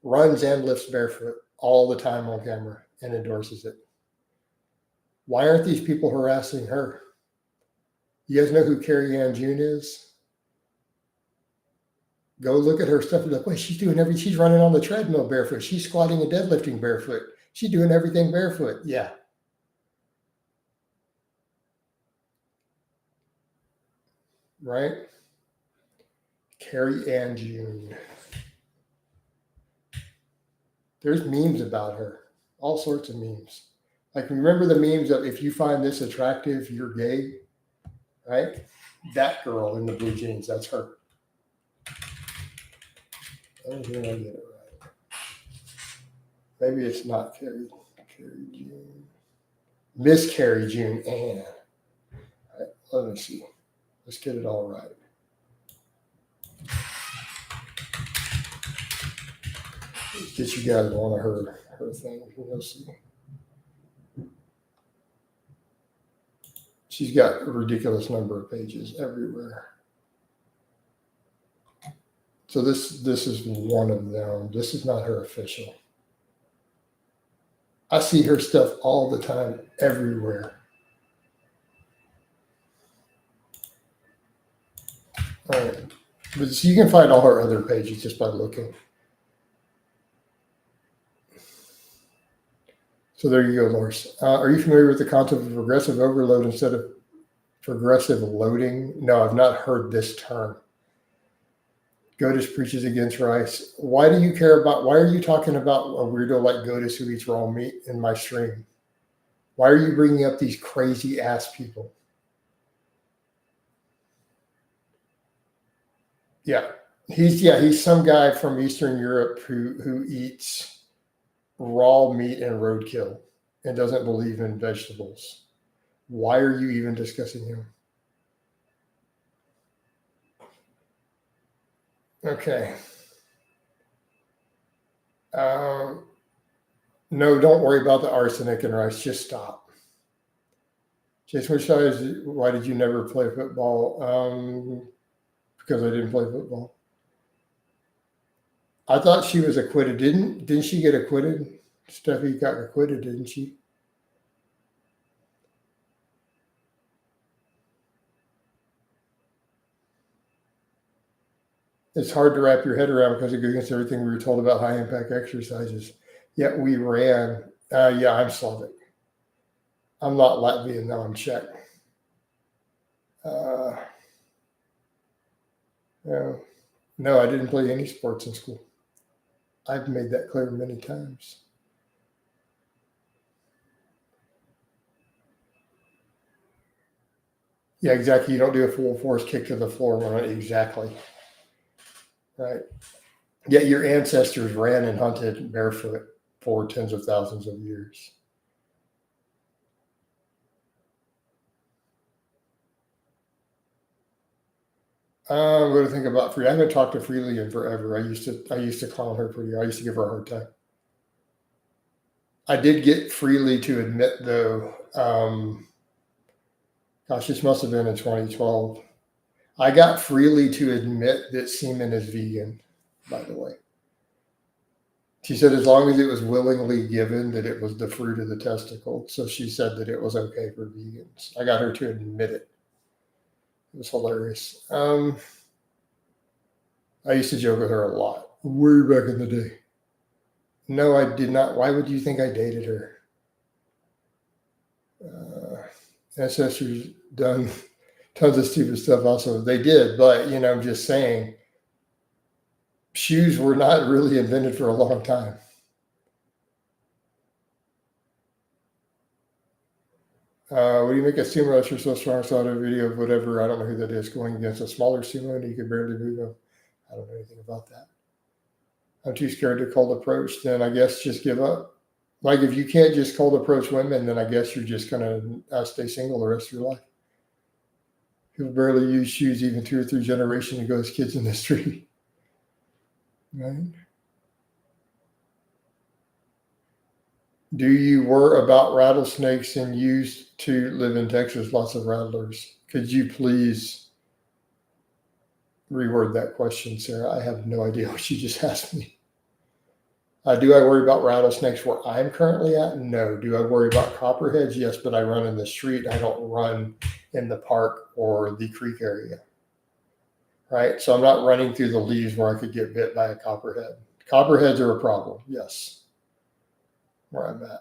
runs and lifts barefoot all the time on camera and endorses it. Why aren't these people harassing her? You guys know who Carrie Ann June is? Go look at her stuff and look, wait, she's doing everything. She's running on the treadmill barefoot. She's squatting and deadlifting barefoot. She's doing everything barefoot. Yeah. Right? Carrie Ann June. There's memes about her. All sorts of memes. Like, remember the memes of if you find this attractive, you're gay? Right? That girl in the blue jeans, that's her. I don't think I get it right. Maybe it's not Carrie June. Miss Carrie June Ann. Right, let me see. Let's get it all right. Let's get you guys on her thing. You'll see. She's got a ridiculous number of pages everywhere. So this is one of them. This is not her official. I see her stuff all the time, everywhere. All right. But you can find all her other pages just by looking. So there you go, Loris. Are you familiar with the concept of progressive overload instead of progressive loading? No, I've not heard this term. Godis preaches against rice. Why are you talking about a weirdo like Godis who eats raw meat in my stream? Why are you bringing up these crazy ass people? Yeah, he's some guy from Eastern Europe who eats raw meat and roadkill and doesn't believe in vegetables. Why are you even discussing him? Okay. No, don't worry about the arsenic and rice. Just stop. Jason, why did you never play football? Because I didn't play football. I thought she was acquitted. Didn't she get acquitted? Steffi got acquitted, didn't she? It's hard to wrap your head around because it goes against everything we were told about high impact exercises. Yet we ran. Yeah, I'm Slavic. I'm not Latvian, no, I'm Czech. No, I didn't play any sports in school. I've made that clear many times. Yeah, exactly. You don't do a full force kick to the floor. Right? Exactly. Right. Yet your ancestors ran and hunted barefoot for tens of thousands of years. I'm going to think about Free. I haven't talked to Freely in forever. I used to clown her pretty. I used to give her a hard time. I did get Freely to admit, though. Gosh, this must have been in 2012. I got Freely to admit that semen is vegan, by the way. She said as long as it was willingly given, that it was the fruit of the testicle. So she said that it was okay for vegans. I got her to admit it. It was hilarious. I used to joke with her a lot, way back in the day. No, I did not. Why would you think I dated her? Ancestors done tons of stupid stuff also. They did, but, I'm just saying, shoes were not really invented for a long time. What do you make a sumo wrestler so strong? Saw a video of whatever, I don't know who that is, going against a smaller sumo and he could barely move him. I don't know anything about that. I'm too scared to cold approach, then I guess just give up. Like if you can't just cold approach women, then I guess you're just going to stay single the rest of your life. He'll barely use shoes even 2 or 3 generations ago as kids in the street. Right? Do you worry about rattlesnakes and used to live in Texas? Lots of rattlers. Could you please reword that question, Sarah? I have no idea what you just asked me. Do I worry about rattlesnakes where I'm currently at? No. Do I worry about copperheads? Yes, but I run in the street. I don't run in the park or the creek area. Right? So I'm not running through the leaves where I could get bit by a copperhead. Copperheads are a problem. Yes. Where I'm at.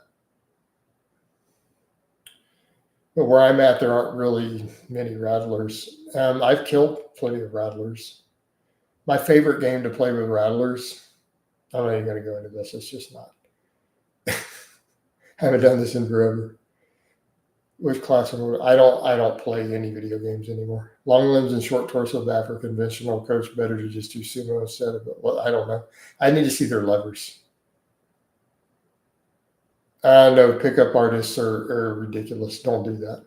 But where I'm at, there aren't really many rattlers. I've killed plenty of rattlers. My favorite game to play with rattlers, I'm not even going to go into this. It's just not. I haven't done this in forever. With class and I don't play any video games anymore. Long limbs and short torso back are conventional. Coach, better to just do sumo instead of. Well, I don't know. I need to see their levers. No, pickup artists are ridiculous. Don't do that.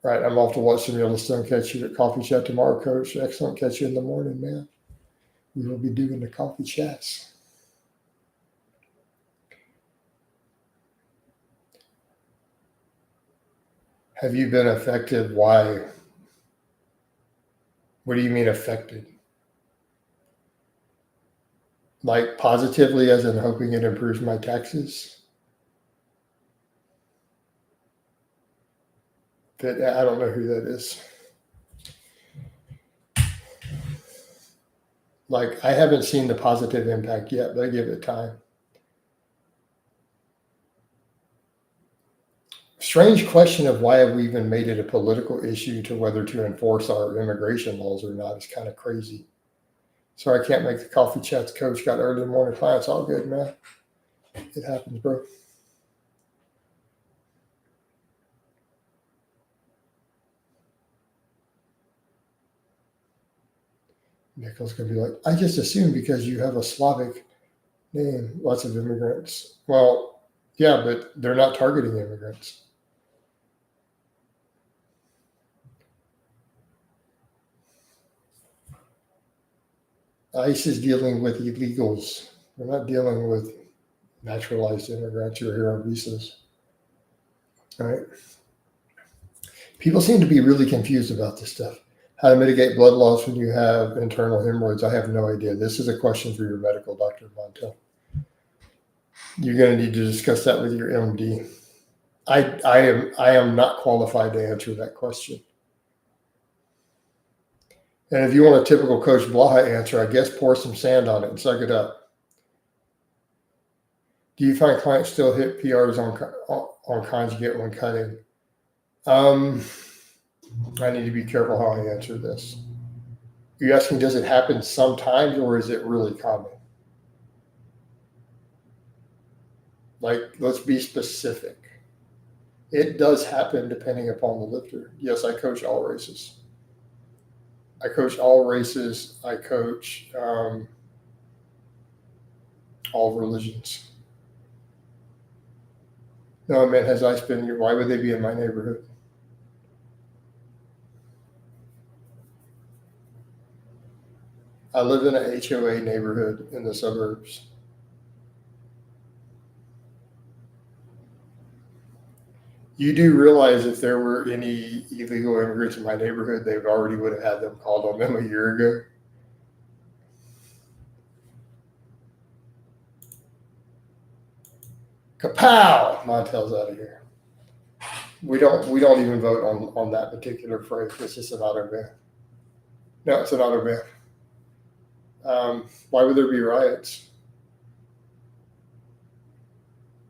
Right, I'm off to watch some Yellowstone. Catch you at coffee chat tomorrow, Coach. Excellent. Catch you in the morning, man. We will be doing the coffee chats. Have you been affected? Why? What do you mean affected? Like positively, as in hoping it improves my taxes? I don't know who that is. Like, I haven't seen the positive impact yet, but I give it time. Strange question of why have we even made it a political issue to whether to enforce our immigration laws or not is kind of crazy. Sorry, I can't make the coffee chats, Coach. Got early morning clients. All good, man. It happens, bro. Nicole's going to be like, I just assumed because you have a Slavic name, lots of immigrants. Well, yeah, but they're not targeting immigrants. ICE is dealing with illegals. We're not dealing with naturalized immigrants who are here on visas. All right. People seem to be really confused about this stuff. How to mitigate blood loss when you have internal hemorrhoids? I have no idea. This is a question for your medical doctor, Montel. You're going to need to discuss that with your MD. I am not qualified to answer that question. And if you want a typical Coach Blaha answer, I guess pour some sand on it and suck it up. Do you find clients still hit PRs on conjugate when cutting? I need to be careful how I answer this. Are you asking, does it happen sometimes or is it really common? Like, let's be specific. It does happen depending upon the lifter. Yes, I coach all races. I coach all races. I coach all religions. No, man, has ICE been here? Why would they be in my neighborhood? I live in an HOA neighborhood in the suburbs. You do realize if there were any illegal immigrants in my neighborhood, they already would have had them called on them a year ago. Kapow! Montel's out of here. We don't even vote on that particular phrase. It's just an auto ban. No, it's an auto ban. Why would there be riots?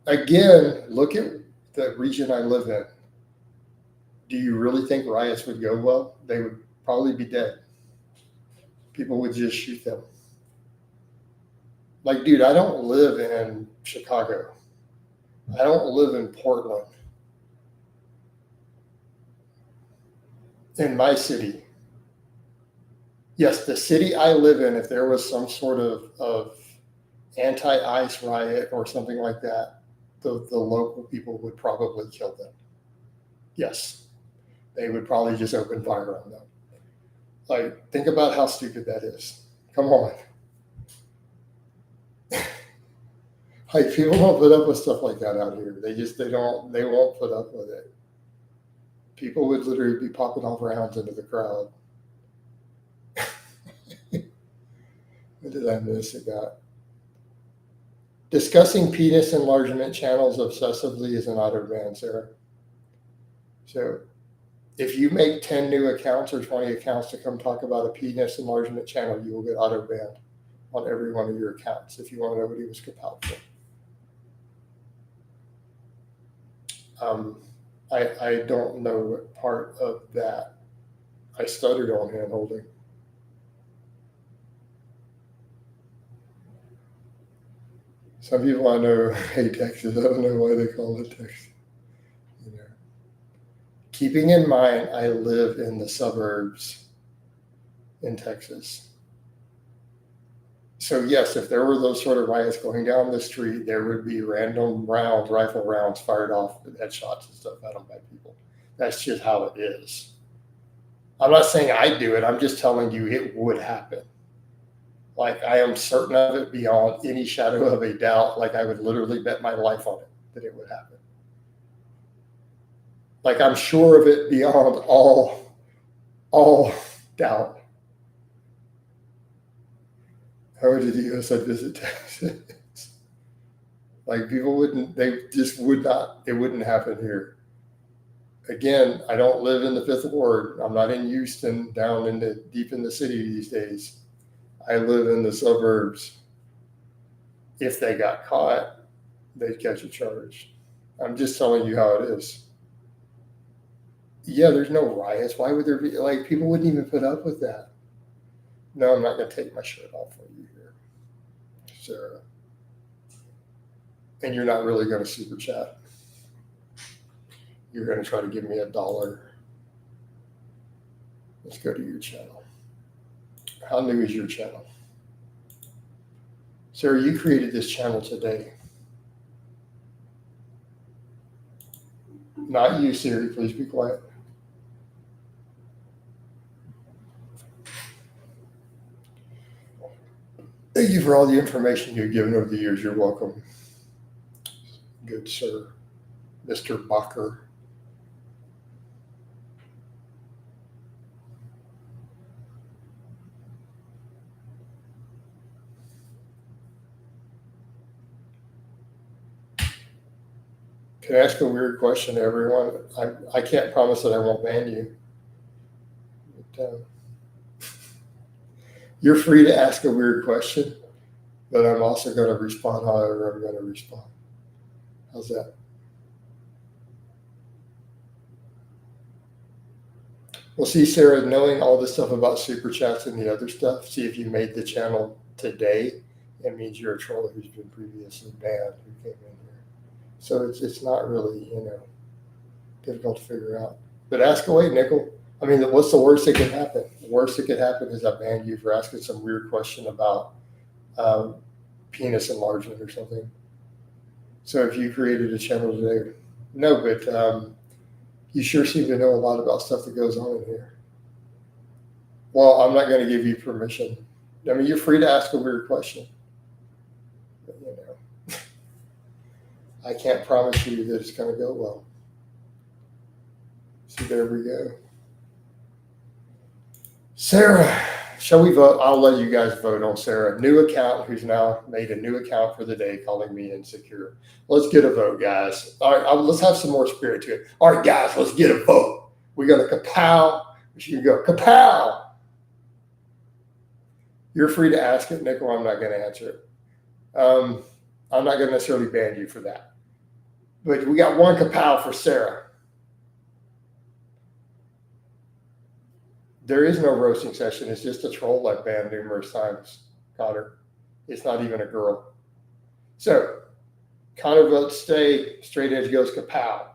Again, look at the region I live in. Do you really think riots would go well? They would probably be dead. People would just shoot them. Like, dude, I don't live in Chicago. I don't live in Portland. In my city. Yes, the city I live in, if there was some sort of anti-ICE riot or something like that, the local people would probably kill them. Yes. they would probably just open fire on them. Like, think about how stupid that is. Come on. Like, people don't put up with stuff like that out here. They won't put up with it. People would literally be popping off rounds into the crowd. What did I miss? It got discussing penis enlargement channels obsessively is an auto ban, Sarah. So if you make 10 new accounts or 20 accounts to come talk about a penis enlargement channel, you will get auto banned on every one of your accounts if you want to know what he was compelled for. I don't know what part of that I stuttered on hand holding. Some people I know hate Texas. I don't know why they call it Texas. You know, keeping in mind, I live in the suburbs in Texas. So yes, if there were those sort of riots going down the street, there would be random rounds, rifle rounds fired off with headshots and stuff at them by people. That's just how it is. I'm not saying I do it. I'm just telling you it would happen. Like, I am certain of it beyond any shadow of a doubt. Like, I would literally bet my life on it that it would happen. Like, I'm sure of it beyond all doubt. How did the U.S. visit Texas? Like, people wouldn't, they just would not, it wouldn't happen here. Again, I don't live in the Fifth Ward. I'm not in Houston, down in the deep in the city these days. I live in the suburbs. If they got caught, they'd catch a charge. I'm just telling you how it is. Yeah, there's no riots. Why would there be? Like, people wouldn't even put up with that. No, I'm not going to take my shirt off for you here, Sarah. And you're not really going to super chat. You're going to try to give me $1. Let's go to your channel. How new is your channel? Sarah, you created this channel today. Not you, Siri. Please be quiet. Thank you for all the information you've given over the years. You're welcome. Good sir. Mr. Bacher. Can I ask a weird question to everyone? I can't promise that I won't ban you. But, you're free to ask a weird question, but I'm also going to respond however I'm going to respond. How's that? Well, see, Sarah, knowing all this stuff about super chats and the other stuff, see if you made the channel today, it means you're a troll who's been previously banned who came in here. So it's not really, difficult to figure out. But ask away, Nickel. I mean, what's the worst that could happen? The worst that could happen is I ban you for asking some weird question about penis enlargement or something. So if you created a channel today, no, but you sure seem to know a lot about stuff that goes on in here. Well, I'm not going to give you permission. I mean, you're free to ask a weird question. But, I can't promise you that it's going to go well. So there we go. Sarah, shall we vote? I'll let you guys vote on Sarah. New account who's now made a new account for the day calling me insecure. Let's get a vote, guys. All right, let's have some more spirit to it. All right, guys, let's get a vote. We're going to kapow. You can go kapow. You're free to ask it, Nickel. I'm not going to answer it. I'm not going to necessarily ban you for that. But we got one kapow for Sarah. There is no roasting session. It's just a troll I've banned numerous times, Connor. It's not even a girl. So, Connor votes stay. Straight edge goes kapow.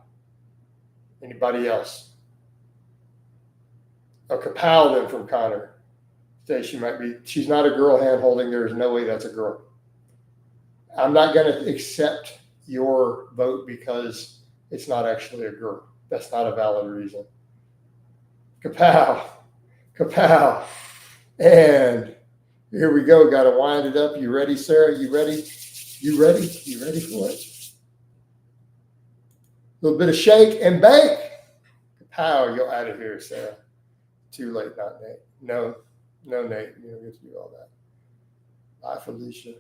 Anybody else? A kapow then from Connor. Stay. She's not a girl hand holding. There is no way that's a girl. I'm not going to accept your vote because it's not actually a girl. That's not a valid reason. Kapow, kapow. And here we go. Got to wind it up. You ready, Sarah? You ready? You ready? You ready for it? A little bit of shake and bake. Kapow, you're out of here, Sarah. Too late, not Nate. No, Nate. You don't get to do all that. Bye, Felicia.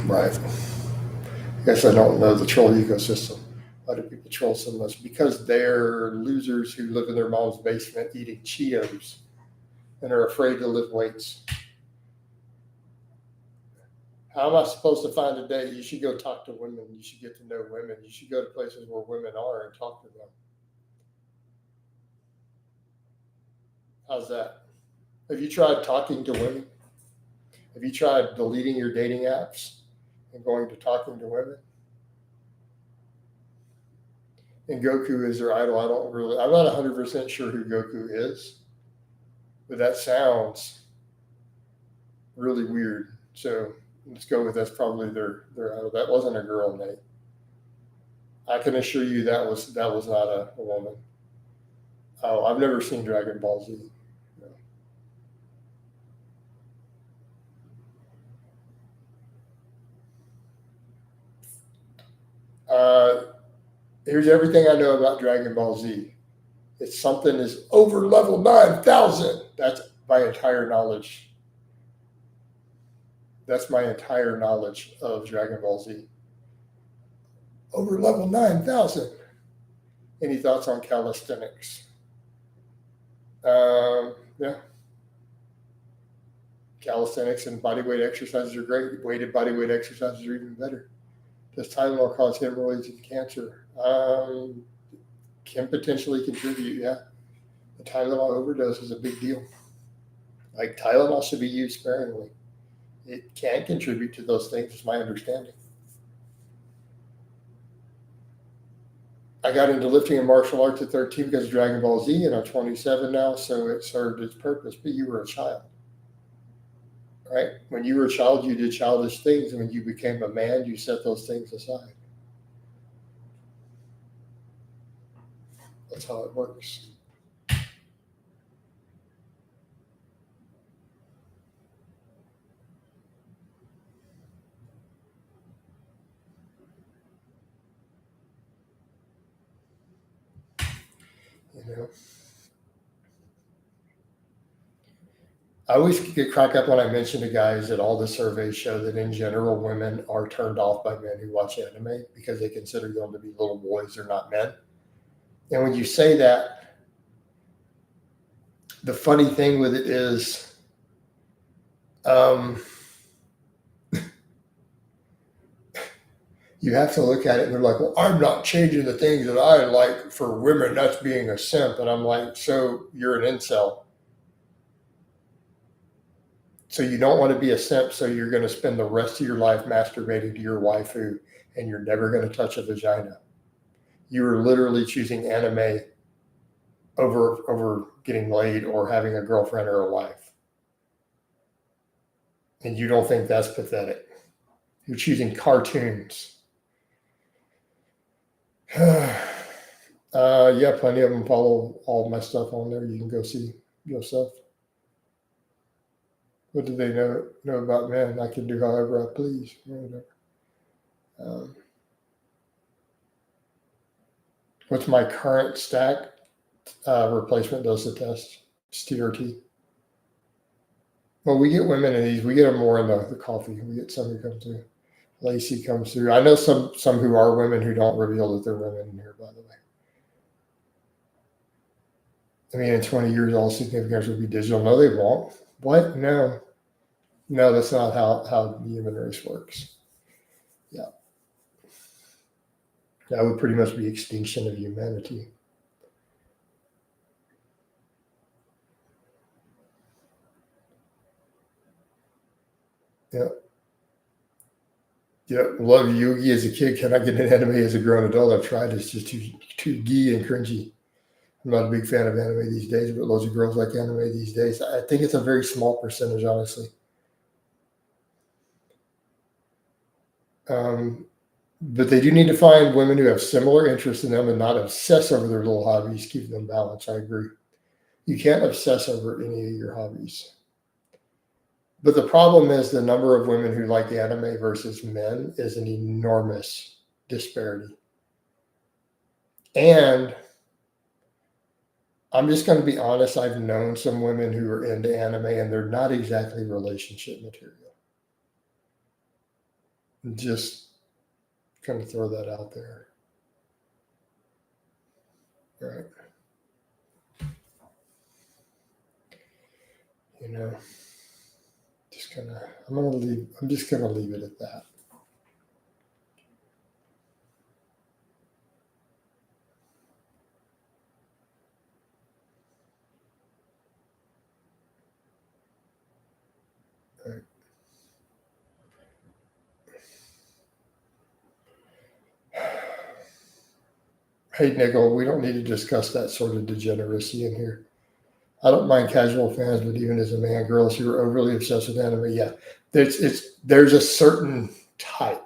Right. I guess I don't know the troll ecosystem. Why do people troll so much? Because they're losers who live in their mom's basement eating Cheetos and are afraid to lift weights. How am I supposed to find a date? You should go talk to women. You should get to know women. You should go to places where women are and talk to them. How's that? Have you tried talking to women? Have you tried deleting your dating apps and going to talking to women? And Goku is their idol. I'm not 100% sure who Goku is, but that sounds really weird. So let's go with that's probably their idol. That wasn't a girl, Nate. I can assure you that was not a woman. Oh, I've never seen Dragon Ball Z. Here's everything I know about Dragon Ball Z. It's something is over level 9,000. That's my entire knowledge. That's my entire knowledge of Dragon Ball Z. Over level 9,000. Any thoughts on calisthenics? Yeah. Calisthenics and bodyweight exercises are great. Weighted bodyweight exercises are even better. Does Tylenol cause hemorrhoids and cancer? Can potentially contribute, yeah. The Tylenol overdose is a big deal. Like Tylenol should be used sparingly. It can contribute to those things, is my understanding. I got into lifting and martial arts at 13 because of Dragon Ball Z, and I'm 27 now, so it served its purpose. But you were a child, right? When you were a child, you did childish things, and when you became a man, you set those things aside. That's how it works. You know, I always get cracked up when I mention to guys that all the surveys show that in general women are turned off by men who watch anime because they consider them to be little boys. They're not men. And when you say that, the funny thing with it is, you have to look at it and they're like, well, I'm not changing the things that I like for women. That's being a simp. And I'm like, so you're an incel. So you don't want to be a simp. So you're going to spend the rest of your life masturbating to your waifu and you're never going to touch a vagina. You are literally choosing anime over getting laid or having a girlfriend or a wife. And you don't think that's pathetic. You're choosing cartoons. Yeah, plenty of them follow all my stuff on there. You can go see yourself. What do they know about men? I can do however I please. What's my current stack? Replacement dose of test. It's TRT. Well, we get women in these. We get them more in the coffee. We get some who come through. Lacey comes through. I know some who are women who don't reveal that they're women in here, by the way. I mean, in 20 years, all significance will be digital. No, they won't. What? No, that's not how the human race works. Yeah. That would pretty much be extinction of humanity. Yeah. Yeah. Love Yugi as a kid. Can I get an anime as a grown adult? I've tried. It's just too gee and cringy. I'm not a big fan of anime these days, but loads of girls like anime these days. I think it's a very small percentage, honestly. But they do need to find women who have similar interests in them and not obsess over their little hobbies. Keep them balanced. I agree. You can't obsess over any of your hobbies. But the problem is the number of women who like anime versus men is an enormous disparity. And I'm just going to be honest, I've known some women who are into anime and they're not exactly relationship material. Just kind of throw that out there. Right. You know, I'm just gonna leave it at that. Right. Hey, Nickel, we don't need to discuss that sort of degeneracy in here. I don't mind casual fans, but even as a man, girls who are overly obsessed with anime, yeah, there's a certain type,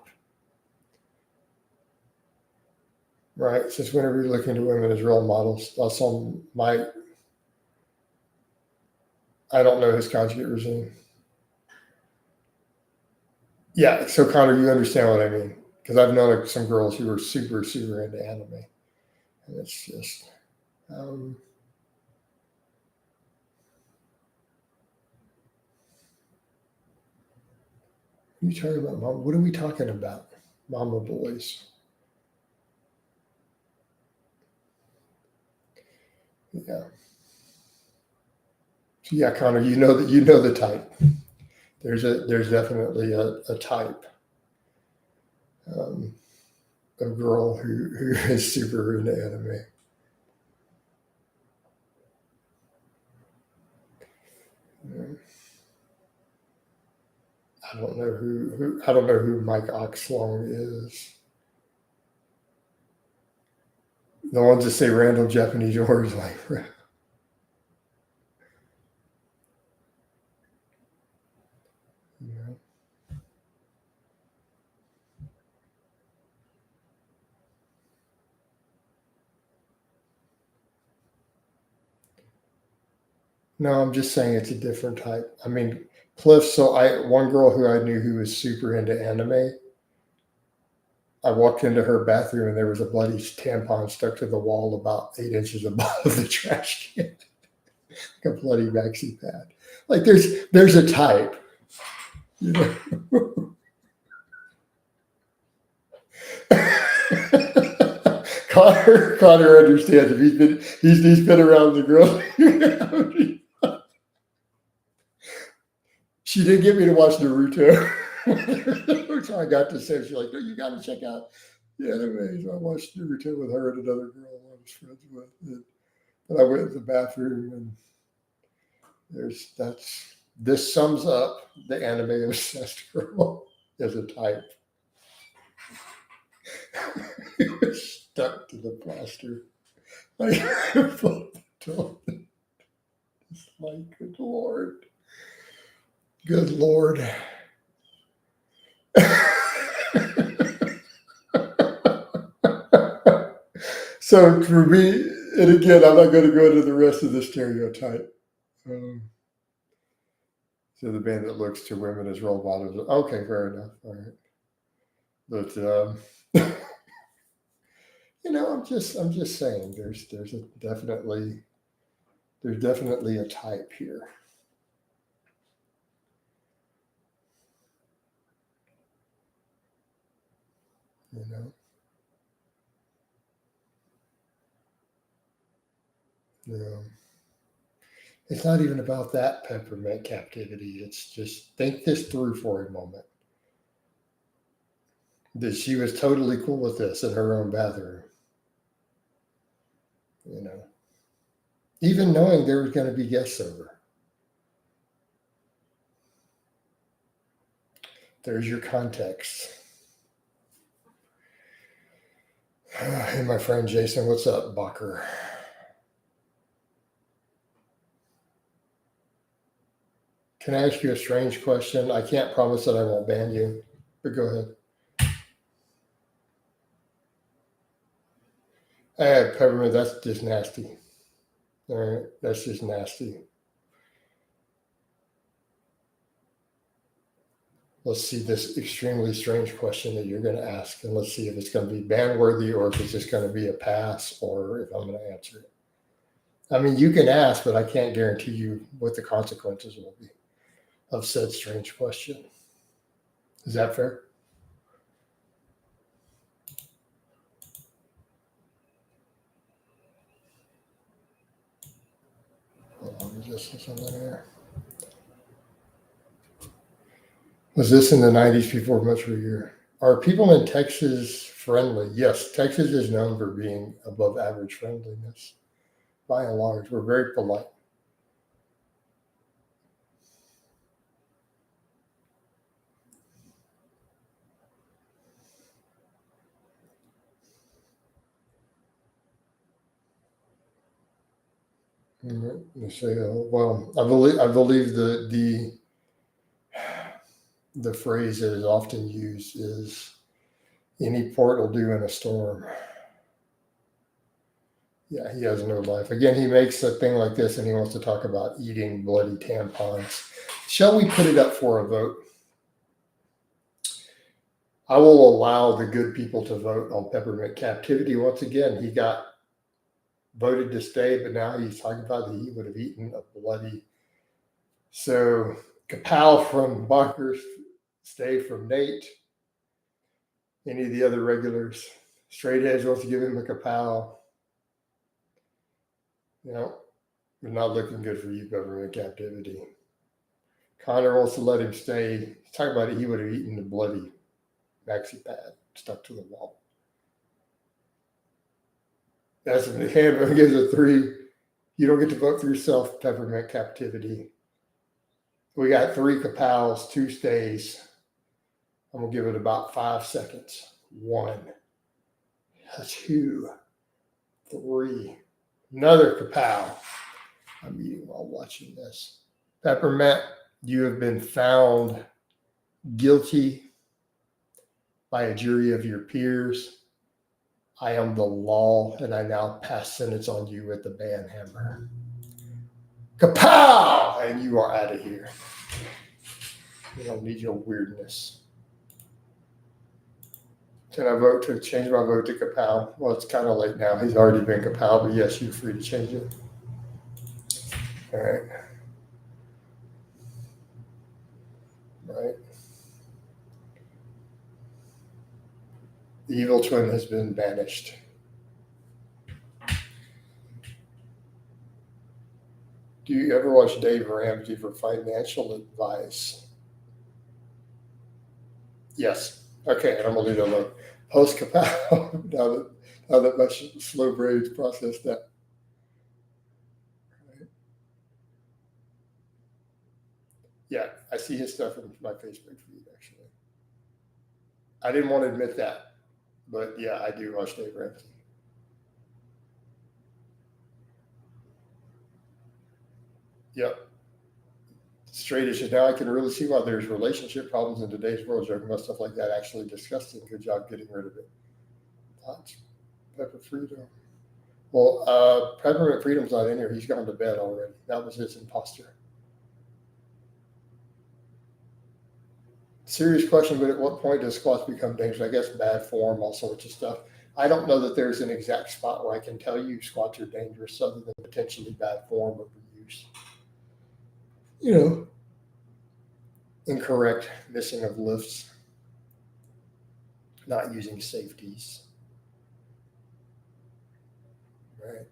right? Since whenever you're looking to women as role models, that's on my. I don't know his conjugate regime. Yeah, so Connor, you understand what I mean? Because I've known some girls who are super, super into anime, and it's just. What are you talking about, Mom? What are we talking about, Mama boys? Yeah. So yeah, Connor, you know the type. There's definitely a type of girl who is super into anime. I don't know who Mike Oxlong is. The ones that say random Japanese words like. Yeah. No, I'm just saying it's a different type. I mean, Cliff. So one girl who I knew who was super into anime. I walked into her bathroom and there was a bloody tampon stuck to the wall about 8 inches above the trash can, like a bloody maxi pad. Like there's a type, you know. Connor understands if he's been around the girl. She didn't get me to watch Naruto. So I got to say, she's like, no, you got to check out the anime. So I watched Naruto with her and another girl I was friends with. And I went to the bathroom and this sums up the anime obsessed girl as a type. It was stuck to the plaster. Like, like, good Lord. Good Lord. So for me, and again, I'm not going to go into the rest of the stereotype. So the man that looks to women as role models. Okay, fair enough. All right. But I'm just saying there's definitely a type here. You know. Yeah. It's not even about that peppermint captivity. It's just think this through for a moment. That she was totally cool with this in her own bathroom. You know, even knowing there was going to be guests over. There's your context. Hey, my friend Jason, what's up, Bacher? Can I ask you a strange question? I can't promise that I won't ban you, but go ahead. Peppermint, that's just nasty. All right, that's just nasty. Let's see this extremely strange question that you're going to ask, and let's see if it's going to be ban worthy or if it's just going to be a pass or if I'm going to answer it. I mean, you can ask, but I can't guarantee you what the consequences will be of said strange question. Is that fair? Hold on, just something there. Was this in the 90s before much of a year? Are people in Texas friendly? Yes, Texas is known for being above average friendliness. By and large, we're very polite. You say, well, I believe the phrase that is often used is any port will do in a storm. Yeah, he has no life. Again, he makes a thing like this and he wants to talk about eating bloody tampons. Shall we put it up for a vote? I will allow the good people to vote on peppermint captivity. Once again, he got voted to stay, but now he's talking about that he would have eaten a bloody. So, Kapow from Bunkers, stay from Nate. Any of the other regulars? Straight Edge wants to give him a kapow. You know, we're not looking good for you, government captivity. Connor wants to let him stay. He's talking about it. He would have eaten the bloody maxi pad stuck to the wall. That's when the handbook gives a 3. You don't get to vote for yourself, peppermint captivity. We got 3 kapows, 2 stays. I'm going to give it about 5 seconds. 1, 2, 3. Another kapow. I'm eating while watching this. Peppermint, you have been found guilty by a jury of your peers. I am the law, and I now pass sentence on you with the ban hammer. Kapow! And you are out of here. We don't need your weirdness. Can I vote to change my vote to kapow? Well, it's kind of late now. He's already been kapow, but yes, you're free to change it. All right. Right. The evil twin has been banished. Do you ever watch Dave Ramsey for financial advice? Yes. Okay, and I'm gonna leave it alone. Post kapow. now that my slow brains process that. Yeah, I see his stuff in my Facebook feed actually. I didn't want to admit that, but yeah, I do watch Dave Ramsey. Yep. Straight issues. Now I can really see why there's relationship problems in today's world. Joking about stuff like that actually disgusting. Good job getting rid of it. Thoughts? Pepper Freedom. Well, Peppermint Freedom's not in here. He's gone to bed already. That was his imposter. Serious question, but at what point does squats become dangerous? I guess bad form, all sorts of stuff. I don't know that there's an exact spot where I can tell you squats are dangerous other than potentially bad form or use. You know, incorrect missing of lifts, not using safeties. Right.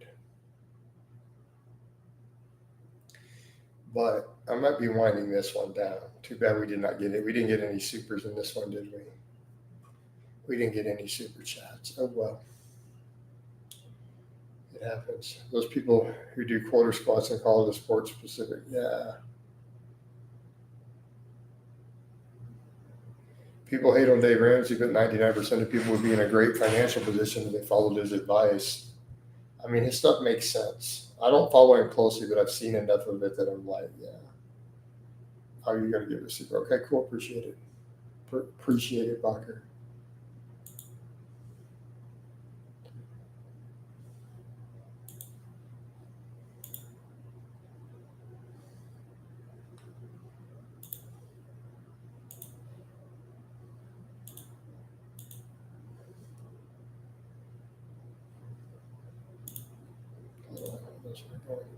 But I might be winding this one down. Too bad we did not get it. We didn't get any supers in this one, did we? We didn't get any super chats. Oh well. It happens. Those people who do quarter squats and call it a sport specific. Yeah. People hate on Dave Ramsey, but 99% of people would be in a great financial position if they followed his advice. I mean, his stuff makes sense. I don't follow him closely, but I've seen enough of it that I'm like, yeah. How are you going to give it a super? Okay, cool. Appreciate it. Appreciate it, Bacher.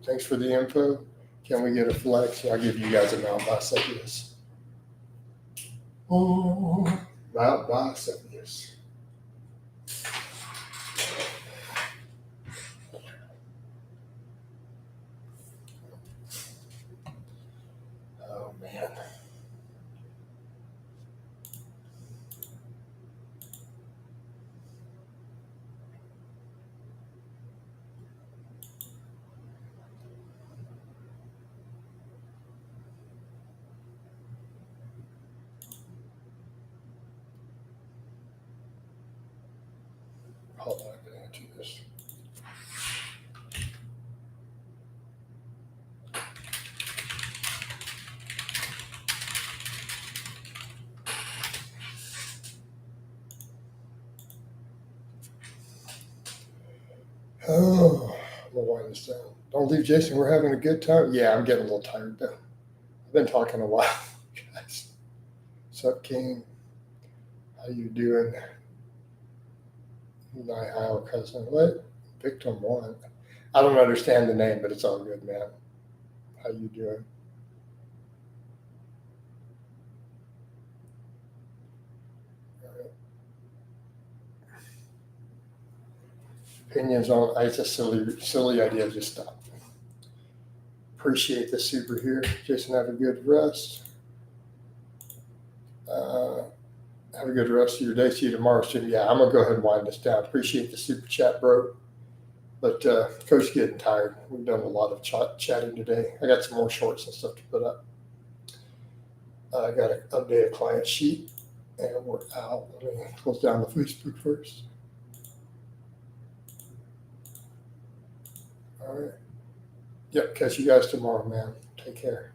Thanks for the info. Can we get a flex? I'll give you guys a mount biceps. Oh, mount biceps. Oh man. Hold on, I'm gonna answer this. Oh, we'll wind this down. Don't leave, Jason. We're having a good time. Yeah, I'm getting a little tired though. I've been talking a while, guys. What's up, King? How you doing? My Ohio cousin. What? Victim one. I don't understand the name, but it's all good, man. How you doing? All right. Opinions on it's a silly idea. Just stop. Appreciate the super here. Jason, have a good rest. Have a good rest of your day. See you tomorrow, Jim. Yeah, I'm gonna go ahead and wind this down. Appreciate the super chat, bro. But Coach getting tired. We've done a lot of chatting today. I got some more shorts and stuff to put up. I got to update a client sheet, and we're out. Let me close down the Facebook first. All right. Yep. Catch you guys tomorrow, man. Take care.